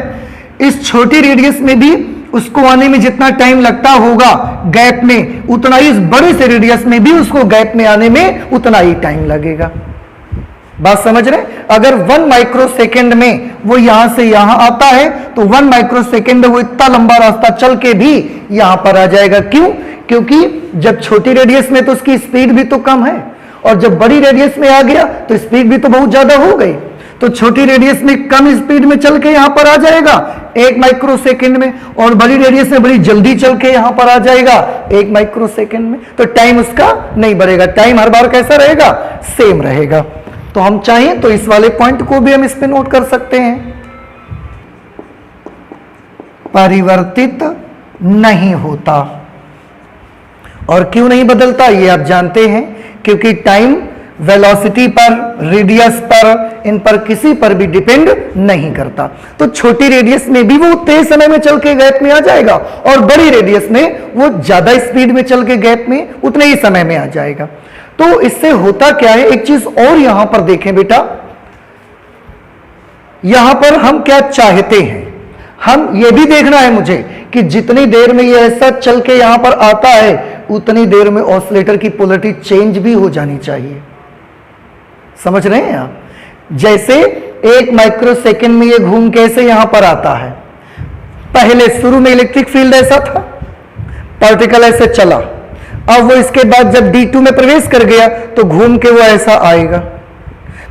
इस छोटी रेडियस में भी उसको आने में जितना टाइम लगता होगा गैप में, उतना ही इस बड़े से रेडियस में भी उसको गैप में आने में उतना ही टाइम लगेगा। बात समझ रहे? अगर 1 माइक्रो सेकेंड में वो यहां से यहां आता है तो 1 माइक्रो सेकेंड वो इतना लंबा रास्ता चल के भी यहां पर आ जाएगा। क्यों? क्योंकि जब छोटी रेडियस में तो उसकी स्पीड भी तो कम है, और जब बड़ी रेडियस में आ गया तो स्पीड भी तो बहुत ज्यादा हो गई। तो छोटी रेडियस में कम स्पीड में चल के यहां पर आ जाएगा 1 माइक्रो सेकेंड में, और बड़ी रेडियस में बड़ी जल्दी चल के यहां पर आ जाएगा 1 माइक्रो सेकेंड में। तो टाइम उसका नहीं बढ़ेगा, टाइम हर बार कैसा रहेगा, सेम रहेगा। तो हम चाहें तो इस वाले पॉइंट को भी हम इस पे नोट कर सकते हैं, परिवर्तित नहीं होता। और क्यों नहीं बदलता ये आप जानते हैं, क्योंकि टाइम वेलोसिटी पर, रेडियस पर, इन पर किसी पर भी डिपेंड नहीं करता। तो छोटी रेडियस में भी वो तेज समय में चल के गैप में आ जाएगा, और बड़ी रेडियस में वो ज्यादा स्पीड में चल के गैप में उतने ही समय में आ जाएगा। तो इससे होता क्या है, एक चीज और यहां पर देखें बेटा, यहां पर हम क्या चाहते हैं, हम ये भी देखना है मुझे कि जितनी देर में ये ऐसा चल के यहां पर आता है उतनी देर में ऑसिलेटर की पोलैरिटी चेंज भी हो जानी चाहिए। समझ रहे हैं आप? जैसे 1 माइक्रो सेकेंड में ये घूम के ऐसे यहां पर आता है, पहले शुरू में इलेक्ट्रिक फील्ड ऐसा था, पार्टिकल ऐसे चला, अब वो इसके बाद जब D2 में प्रवेश कर गया तो घूम के वो ऐसा आएगा।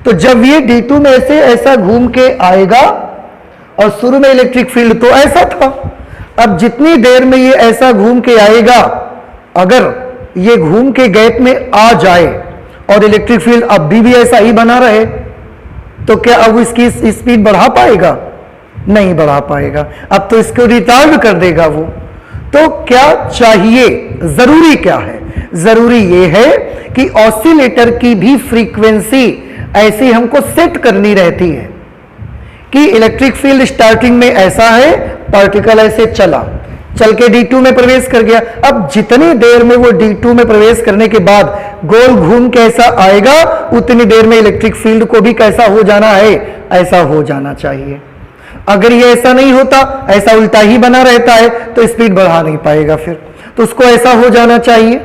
तो जब ये D2 में ऐसे ऐसा घूम के आएगा, और शुरू में इलेक्ट्रिक फील्ड तो ऐसा था, अब जितनी देर में ये ऐसा घूम के आएगा, अगर ये घूम के गैप में आ जाए और इलेक्ट्रिक फील्ड अब भी ऐसा ही बना रहे, तो क्या अब इसकी स्पीड बढ़ा पाएगा? नहीं बढ़ा पाएगा, अब तो इसको रिटार्ड कर देगा वो। तो क्या चाहिए, जरूरी क्या है? जरूरी ये है कि ऑसिलेटर की भी फ्रीक्वेंसी ऐसी हमको सेट करनी रहती है कि इलेक्ट्रिक फील्ड स्टार्टिंग में ऐसा है, पार्टिकल ऐसे चल के D2 में प्रवेश कर गया। अब जितनी देर में वो D2 में प्रवेश करने के बाद गोल घूम के ऐसा आएगा, उतनी देर में इलेक्ट्रिक फील्ड को भी कैसा हो जाना है? ऐसा हो जाना चाहिए। अगर ये ऐसा नहीं होता, ऐसा उल्टा ही बना रहता है, तो स्पीड बढ़ा नहीं पाएगा फिर। तो उसको ऐसा हो जाना चाहिए,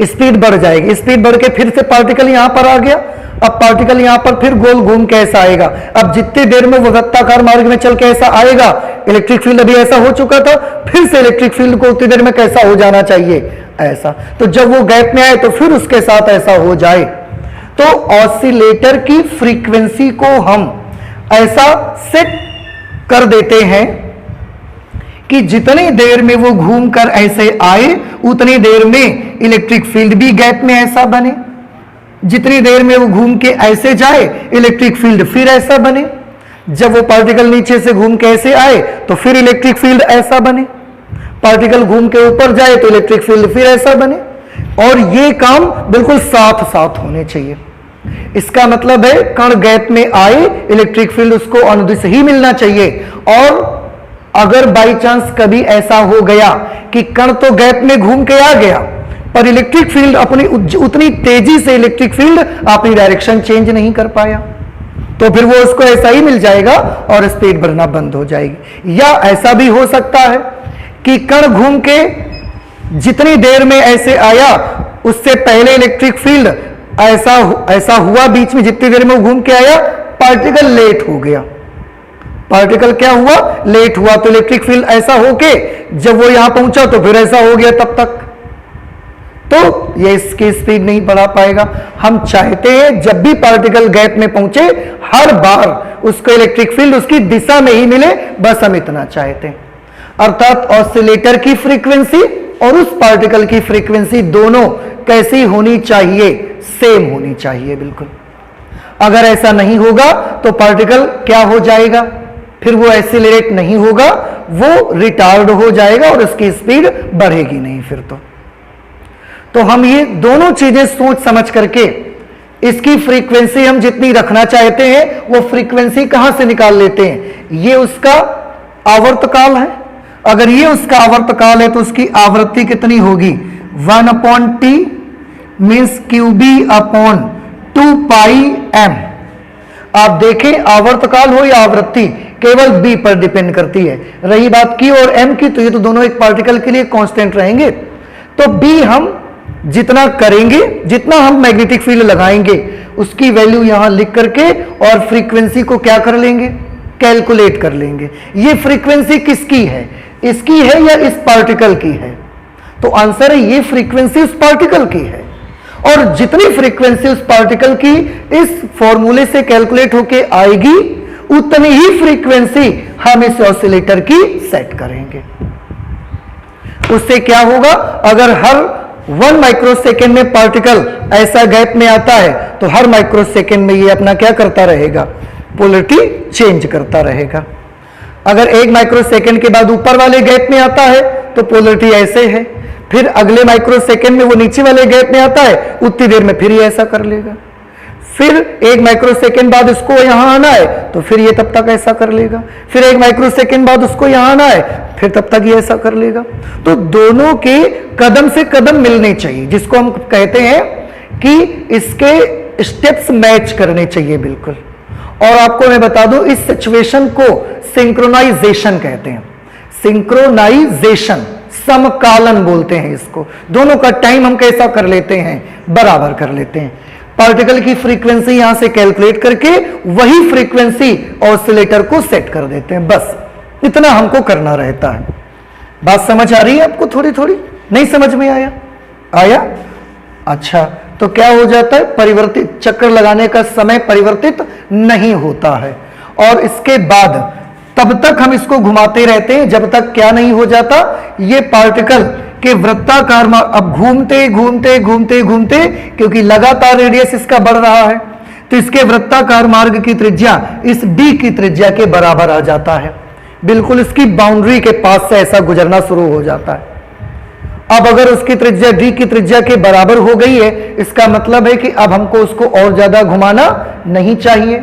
स्पीड बढ़ जाएगी। स्पीड बढ़ के फिर से पार्टिकल यहां पर आ गया, अब पार्टिकल यहां पर फिर गोल घूम के ऐसा आएगा। अब जितनी देर में वो वृत्ताकार मार्ग में चल के ऐसा आएगा, इलेक्ट्रिक फील्ड अभी ऐसा हो चुका था, फिर से इलेक्ट्रिक फील्ड को उतनी देर में कैसा हो जाना चाहिए? ऐसा। तो जब वो गैप में आए तो फिर उसके साथ ऐसा हो जाए। तो ऑसिलेटर की फ्रीक्वेंसी को हम ऐसा सेट कर देते हैं कि जितनी देर में वो घूमकर ऐसे आए, उतनी देर में इलेक्ट्रिक फील्ड भी गैप में ऐसा बने। जितनी देर में वो घूम के ऐसे जाए, इलेक्ट्रिक फील्ड फिर ऐसा बने। जब वो पार्टिकल नीचे से घूम के ऐसे आए तो फिर इलेक्ट्रिक फील्ड ऐसा बने। पार्टिकल घूम के ऊपर जाए तो इलेक्ट्रिक फील्ड फिर ऐसा बने। और ये काम बिल्कुल साथ साथ होने चाहिए। इसका मतलब है कण गैप में आए, इलेक्ट्रिक फील्ड उसको अनुदिश ही मिलना चाहिए। और अगर बाई चांस कभी ऐसा हो गया कि कण तो गैप में घूम के आ गया, पर इलेक्ट्रिक फील्ड अपनी उतनी तेजी से इलेक्ट्रिक फील्ड अपनी डायरेक्शन चेंज नहीं कर पाया, तो फिर वो उसको ऐसा ही मिल जाएगा और स्पीड बढ़ना बंद हो जाएगी। या ऐसा भी हो सकता है कि कण घूम के जितनी देर में ऐसे आया, उससे पहले इलेक्ट्रिक फील्ड ऐसा हुआ, बीच में जितनी देर में वो घूम के आया, पार्टिकल लेट हो गया। पार्टिकल क्या हुआ? लेट हुआ। तो इलेक्ट्रिक फील्ड ऐसा होके जब वो यहां पहुंचा तो फिर ऐसा हो गया तब तक, तो ये इसकी स्पीड नहीं बढ़ा पाएगा। हम चाहते हैं जब भी पार्टिकल गैप में पहुंचे, हर बार उसको इलेक्ट्रिक फील्ड उसकी दिशा में ही मिले, बस हम इतना चाहते हैं। अर्थात ऑसिलेटर की फ्रीक्वेंसी और उस पार्टिकल की फ्रीक्वेंसी दोनों कैसी होनी चाहिए? सेम होनी चाहिए बिल्कुल। अगर ऐसा नहीं होगा तो पार्टिकल क्या हो जाएगा? फिर वो एक्सीलरेट नहीं होगा, वो रिटार्ड हो जाएगा और उसकी स्पीड बढ़ेगी नहीं फिर तो हम ये दोनों चीजें सोच समझ करके इसकी फ्रीक्वेंसी हम जितनी रखना चाहते हैं, वो फ्रीक्वेंसी कहां से निकाल लेते हैं? ये उसका आवर्तकाल है। अगर ये उसका आवर्तकाल है तो उसकी आवृत्ति कितनी होगी? 1/t means QB upon 2πm। आप देखें, आवर्तकाल हो या आवृत्ति, केवल B पर डिपेंड करती है। रही बात Q और M की, तो ये तो दोनों एक पार्टिकल के लिए कांस्टेंट रहेंगे। तो B हम जितना करेंगे, जितना हम मैग्नेटिक फील्ड लगाएंगे, उसकी वैल्यू यहां लिख करके और फ्रीक्वेंसी को क्या कर लेंगे? कैलकुलेट कर लेंगे। ये फ्रीक्वेंसी किसकी है? इसकी है या इस पार्टिकल की है? तो आंसर है ये फ्रीक्वेंसी उस पार्टिकल की है। और जितनी फ्रीक्वेंसी उस पार्टिकल की इस फॉर्मूले से कैलकुलेट होके आएगी, उतनी ही फ्रीक्वेंसी हम इस ऑसिलेटर की सेट करेंगे। उससे क्या होगा? अगर हर 1 माइक्रोसेकेंड में पार्टिकल ऐसा गैप में आता है, तो हर माइक्रोसेकेंड में ये अपना क्या करता रहेगा? पोलरिटी चेंज करता रहेगा। अगर 1 माइक्रोसेकेंड के बाद ऊपर वाले गैप में आता है तो पोलरिटी ऐसे है, फिर अगले माइक्रोसेकेंड में वो नीचे वाले गैप में आता है, उतनी देर में फिर ये ऐसा कर लेगा। फिर 1 माइक्रोसेकेंड बाद इसको यहां आना है तो फिर ये तब तक ऐसा कर लेगा। फिर 1 माइक्रोसेकेंड बाद उसको यहां आना है, फिर तब तक ये ऐसा कर लेगा। तो दोनों के कदम से कदम मिलने चाहिए, जिसको हम कहते हैं कि इसके स्टेप्स मैच करने चाहिए बिल्कुल। और आपको मैं बता दूं, इस सिचुएशन को सिंक्रोनाइजेशन कहते हैं। सिंक्रोनाइजेशन, समकालन बोलते हैं इसको। दोनों का टाइम हम कैसा कर लेते हैं? बराबर कर लेते हैं। पार्टिकल की फ्रीक्वेंसी यहां से कैलकुलेट करके वही फ्रीक्वेंसी ऑसिलेटर को सेट कर देते हैं। बस इतना हमको करना रहता है। बात समझ आ रही है आपको? थोड़ी थोड़ी नहीं समझ में आया? अच्छा, तो क्या हो जाता है? परिवर्तित चक्कर लगाने का समय परिवर्तित नहीं होता है। और इसके बाद तब तक हम इसको घुमाते रहते हैं जब तक क्या नहीं हो जाता? ये पार्टिकल कि वृत्ताकार मार्ग, अब घूमते घूमते घूमते घूमते, क्योंकि लगातार रेडियस इसका बढ़ रहा है, तो इसके वृत्ताकार मार्ग की त्रिज्या इस डी की त्रिज्या के बराबर आ जाता है। बिल्कुल इसकी बाउंड्री के पास से ऐसा गुजरना शुरू हो जाता है। अब अगर उसकी त्रिज्या डी की त्रिज्या के बराबर हो गई है, इसका मतलब है कि अब हमको उसको और ज्यादा घुमाना नहीं चाहिए,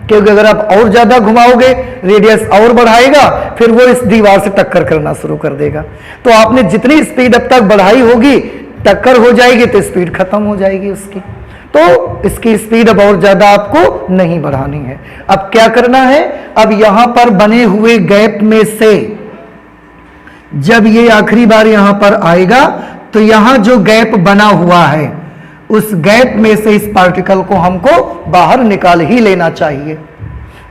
क्योंकि अगर आप और ज्यादा घुमाओगे रेडियस और बढ़ाएगा, फिर वो इस दीवार से टक्कर करना शुरू कर देगा। तो आपने जितनी स्पीड अब तक बढ़ाई होगी, टक्कर हो जाएगी तो स्पीड खत्म हो जाएगी उसकी। तो इसकी स्पीड अब और ज्यादा आपको नहीं बढ़ानी है। अब क्या करना है, अब यहां पर बने हुए गैप में से जब ये आखिरी बार यहां पर आएगा, तो यहां जो गैप बना हुआ है उस गैप में से इस पार्टिकल को हमको बाहर निकाल ही लेना चाहिए।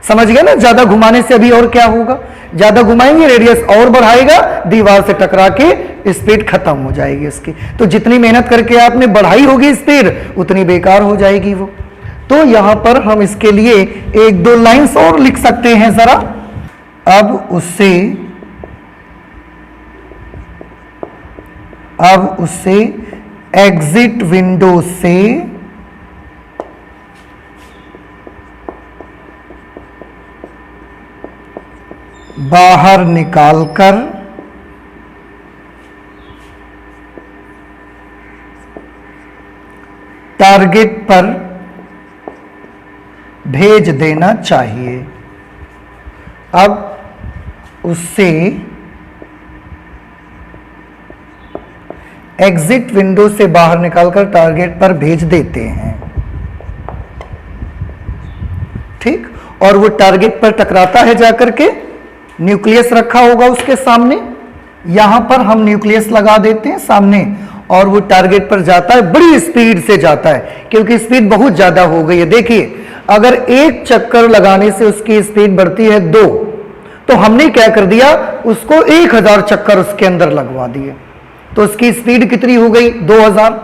समझ गए ना? ज्यादा घुमाने से अभी और क्या होगा, ज्यादा घुमाएंगे रेडियस और बढ़ाएगा, दीवार से टकरा के स्पीड खत्म हो जाएगी इसकी। तो जितनी मेहनत करके आपने बढ़ाई होगी स्पीड, उतनी बेकार हो जाएगी वो। तो यहां पर हम इसके लिए एक दो लाइंस और लिख सकते हैं जरा। अब उससे एग्जिट विंडो से बाहर निकालकर टारगेट पर भेज देना चाहिए। अब उससे एग्जिट विंडो से बाहर निकालकर टारगेट पर भेज देते हैं, ठीक। और वो टारगेट पर टकराता है जाकर के, न्यूक्लियस रखा होगा उसके सामने, यहां पर हम न्यूक्लियस लगा देते हैं सामने, और वो टारगेट पर जाता है, बड़ी स्पीड से जाता है क्योंकि स्पीड बहुत ज्यादा हो गई है। देखिए, अगर एक चक्कर लगाने से उसकी स्पीड बढ़ती है 2, तो हमने क्या कर दिया, उसको 1000 चक्कर उसके अंदर लगवा दिए, तो उसकी स्पीड कितनी हो गई, 2000।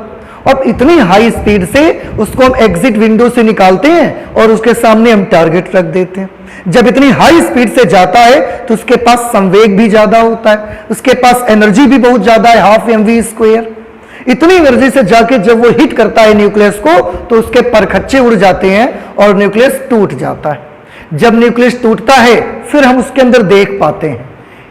और इतनी हाई स्पीड से उसको हम एग्जिट विंडो से निकालते हैं और उसके सामने हम टारगेट रख देते हैं। जब इतनी हाई स्पीड से जाता है तो उसके पास संवेग भी ज्यादा होता है, उसके पास एनर्जी भी बहुत ज्यादा है, 12 mv²। इतनी एनर्जी से जाके जब वो हिट करता है न्यूक्लियस को, तो उसके परखच्चे उड़ जाते हैं और न्यूक्लियस टूट जाता है। जब न्यूक्लियस टूटता है, फिर हम उसके अंदर देख पाते हैं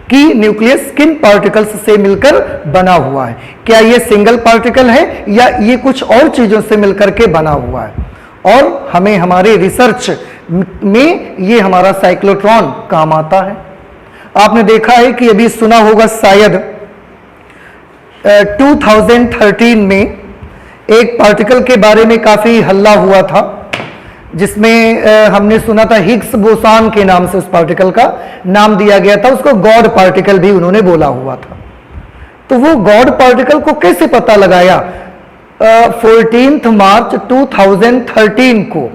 कि न्यूक्लियस किन पार्टिकल्स से मिलकर बना हुआ है। क्या ये सिंगल पार्टिकल है या ये कुछ और चीजों से मिलकर के बना हुआ है। और हमें हमारे रिसर्च में ये हमारा साइक्लोट्रॉन काम आता है। आपने देखा है कि अभी सुना होगा शायद 2013 में एक पार्टिकल के बारे में काफी हल्ला हुआ था, जिसमें हमने सुना था हिग्स बोसान के नाम से उस पार्टिकल का नाम दिया गया था, उसको गॉड पार्टिकल भी उन्होंने बोला हुआ था। तो वो गॉड पार्टिकल को कैसे पता लगाया, 14 मार्च 2013 को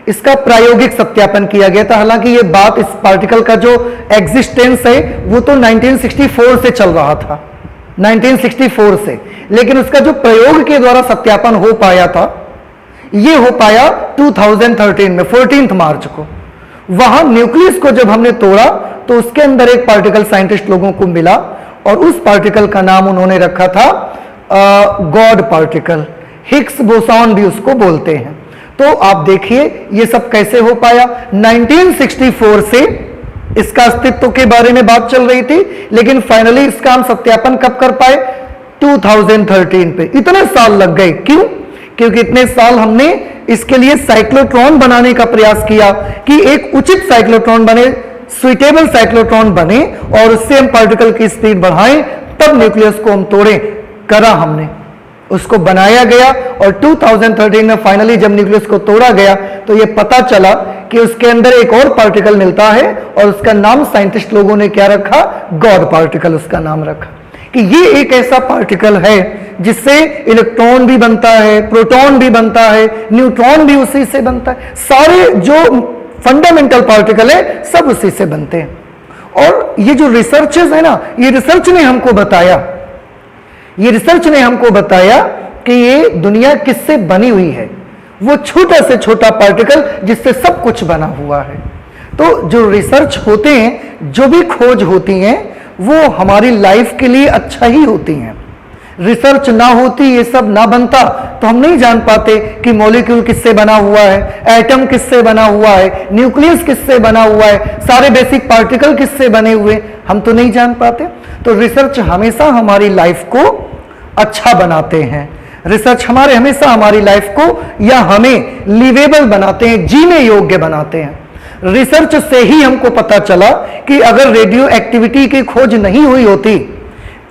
इसका प्रायोगिक सत्यापन किया गया था। हालांकि ये बात, इस पार्टिकल का जो एग्जिस्टेंस है वो तो 1964 से चल रहा था, 1964 से, लेकिन उसका जो प्रयोग के द्वारा सत्यापन हो पाया था, ये हो पाया 2013 में 14 मार्च को। वहां न्यूक्लियस को जब हमने तोड़ा तो उसके अंदर एक पार्टिकल साइंटिस्ट लोगों को मिला और उस पार्टिकल का नाम उन्होंने रखा था गॉड पार्टिकल, हिग्स बोसॉन भी उसको बोलते हैं। तो आप देखिए ये सब कैसे हो पाया। 1964 से इसका अस्तित्व के बारे में बात चल रही थी, लेकिन फाइनली इसका हम सत्यापन कब कर पाए, 2013 पे। इतने साल लग गए, क्यों? क्योंकि इतने साल हमने इसके लिए साइक्लोट्रॉन बनाने का प्रयास किया कि एक उचित साइक्लोट्रॉन बने, सुइटेबल साइक्लोट्रॉन बने और उससे हम पार्टिकल की स्पीड बढ़ाएं, तब न्यूक्लियस को हम तोड़ें। करा हमने, उसको बनाया गया और 2013 में फाइनली जब न्यूक्लियस को तोड़ा गया तो यह पता चला कि उसके अंदर एक और पार्टिकल मिलता है और उसका नाम साइंटिस्ट लोगों ने क्या रखा, गॉड पार्टिकल उसका नाम रखा, कि ये एक ऐसा पार्टिकल है जिससे इलेक्ट्रॉन भी बनता है, प्रोटॉन भी बनता है, न्यूट्रॉन भी उसी से बनता है, सारे जो फंडामेंटल पार्टिकल है सब उसी से बनते हैं। और ये जो रिसर्चेस है ना, ये रिसर्च ने हमको बताया कि ये दुनिया किससे बनी हुई है, वो छोटा से छोटा पार्टिकल जिससे सब कुछ बना हुआ है। तो जो रिसर्च होते हैं, जो भी खोज होती हैं, वो हमारी लाइफ के लिए अच्छा ही होती हैं, रिसर्च ना होती, ये सब ना बनता, तो हम नहीं जान पाते कि मॉलिक्यूल किससे बना हुआ है, एटम किससे बना हुआ है, न्यूक्लियस किससे बना हुआ है, सारे बेसिक पार्टिकल किससे बने हुए, हम तो नहीं जान पाते। तो रिसर्च हमेशा हमारी लाइफ को अच्छा बनाते हैं, रिसर्च हमेशा हमारी लाइफ को या हमें लिवेबल बनाते हैं, जीने योग्य बनाते हैं। रिसर्च से ही हमको पता चला कि अगर रेडियो एक्टिविटी की खोज नहीं हुई होती,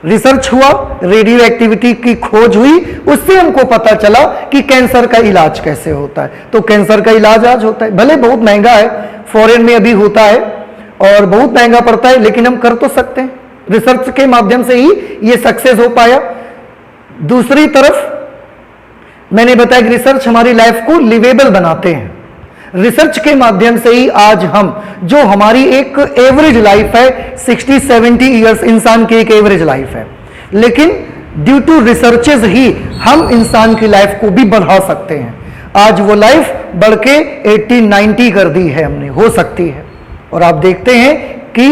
रिसर्च हुआ, रेडियो एक्टिविटी की खोज हुई, उससे हमको पता चला कि कैंसर का इलाज कैसे होता है। तो कैंसर का इलाज आज होता है, भले बहुत महंगा है, फॉरेन में अभी होता है और बहुत महंगा पड़ता है, लेकिन हम कर तो सकते हैं। रिसर्च के माध्यम से ही ये सक्सेस हो पाया। दूसरी तरफ मैंने बताया कि रिसर्च हमारी लाइफ को लिवेबल बनाते हैं। रिसर्च के माध्यम से ही आज हम, जो हमारी एक एवरेज लाइफ है 60-70 ईयर्स इंसान की एक एवरेज लाइफ है, लेकिन ड्यू टू रिसर्चेज ही हम इंसान की लाइफ को भी बढ़ा सकते हैं। आज वो लाइफ बढ़ के 80-90 कर दी है हमने, हो सकती है। और आप देखते हैं कि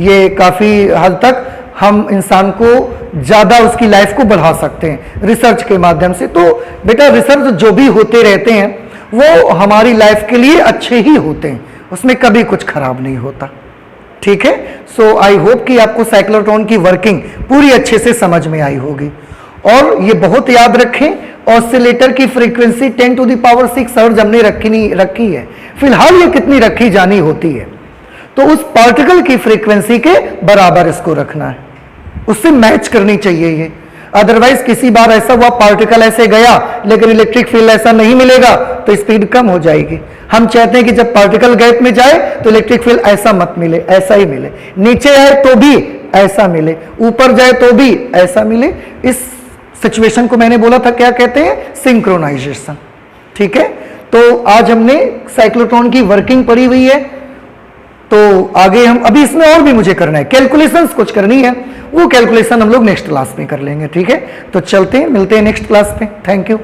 ये काफी हद तक हम इंसान को ज्यादा उसकी लाइफ को बढ़ा सकते हैं रिसर्च के माध्यम से। तो बेटा रिसर्च जो भी होते रहते हैं वो हमारी लाइफ के लिए अच्छे ही होते हैं, उसमें कभी कुछ खराब नहीं होता। ठीक है, सो आई होप कि आपको साइक्लोट्रॉन की वर्किंग पूरी अच्छे से समझ में आई होगी। और ये बहुत याद रखें, ऑसिलेटर की फ्रीक्वेंसी 10⁶ हर्ट्ज हमने रखी है, फिलहाल ये कितनी रखी जानी होती है, तो उस पार्टिकल की फ्रीक्वेंसी के बराबर इसको रखना है, उससे मैच करनी चाहिए ये। अदरवाइज किसी बार ऐसा हुआ पार्टिकल ऐसे गया लेकिन इलेक्ट्रिक फील्ड ऐसा नहीं मिलेगा तो स्पीड कम हो जाएगी। हम चाहते हैं कि जब पार्टिकल गैप में जाए तो इलेक्ट्रिक फील्ड ऐसा मत मिले, ऐसा ही मिले, नीचे आए तो भी ऐसा मिले, ऊपर जाए तो भी ऐसा मिले। इस सिचुएशन को मैंने बोला था क्या कहते हैं, सिंक्रोनाइजेशन। ठीक है, तो आज हमने साइक्लोट्रॉन की वर्किंग पढ़ी हुई है। तो आगे हम, अभी इसमें और भी मुझे करना है, कैलकुलेशंस कुछ करनी है, वो कैलकुलेशन हम लोग नेक्स्ट क्लास में कर लेंगे। ठीक है, तो चलते हैं, मिलते हैं नेक्स्ट क्लास में। Thank you.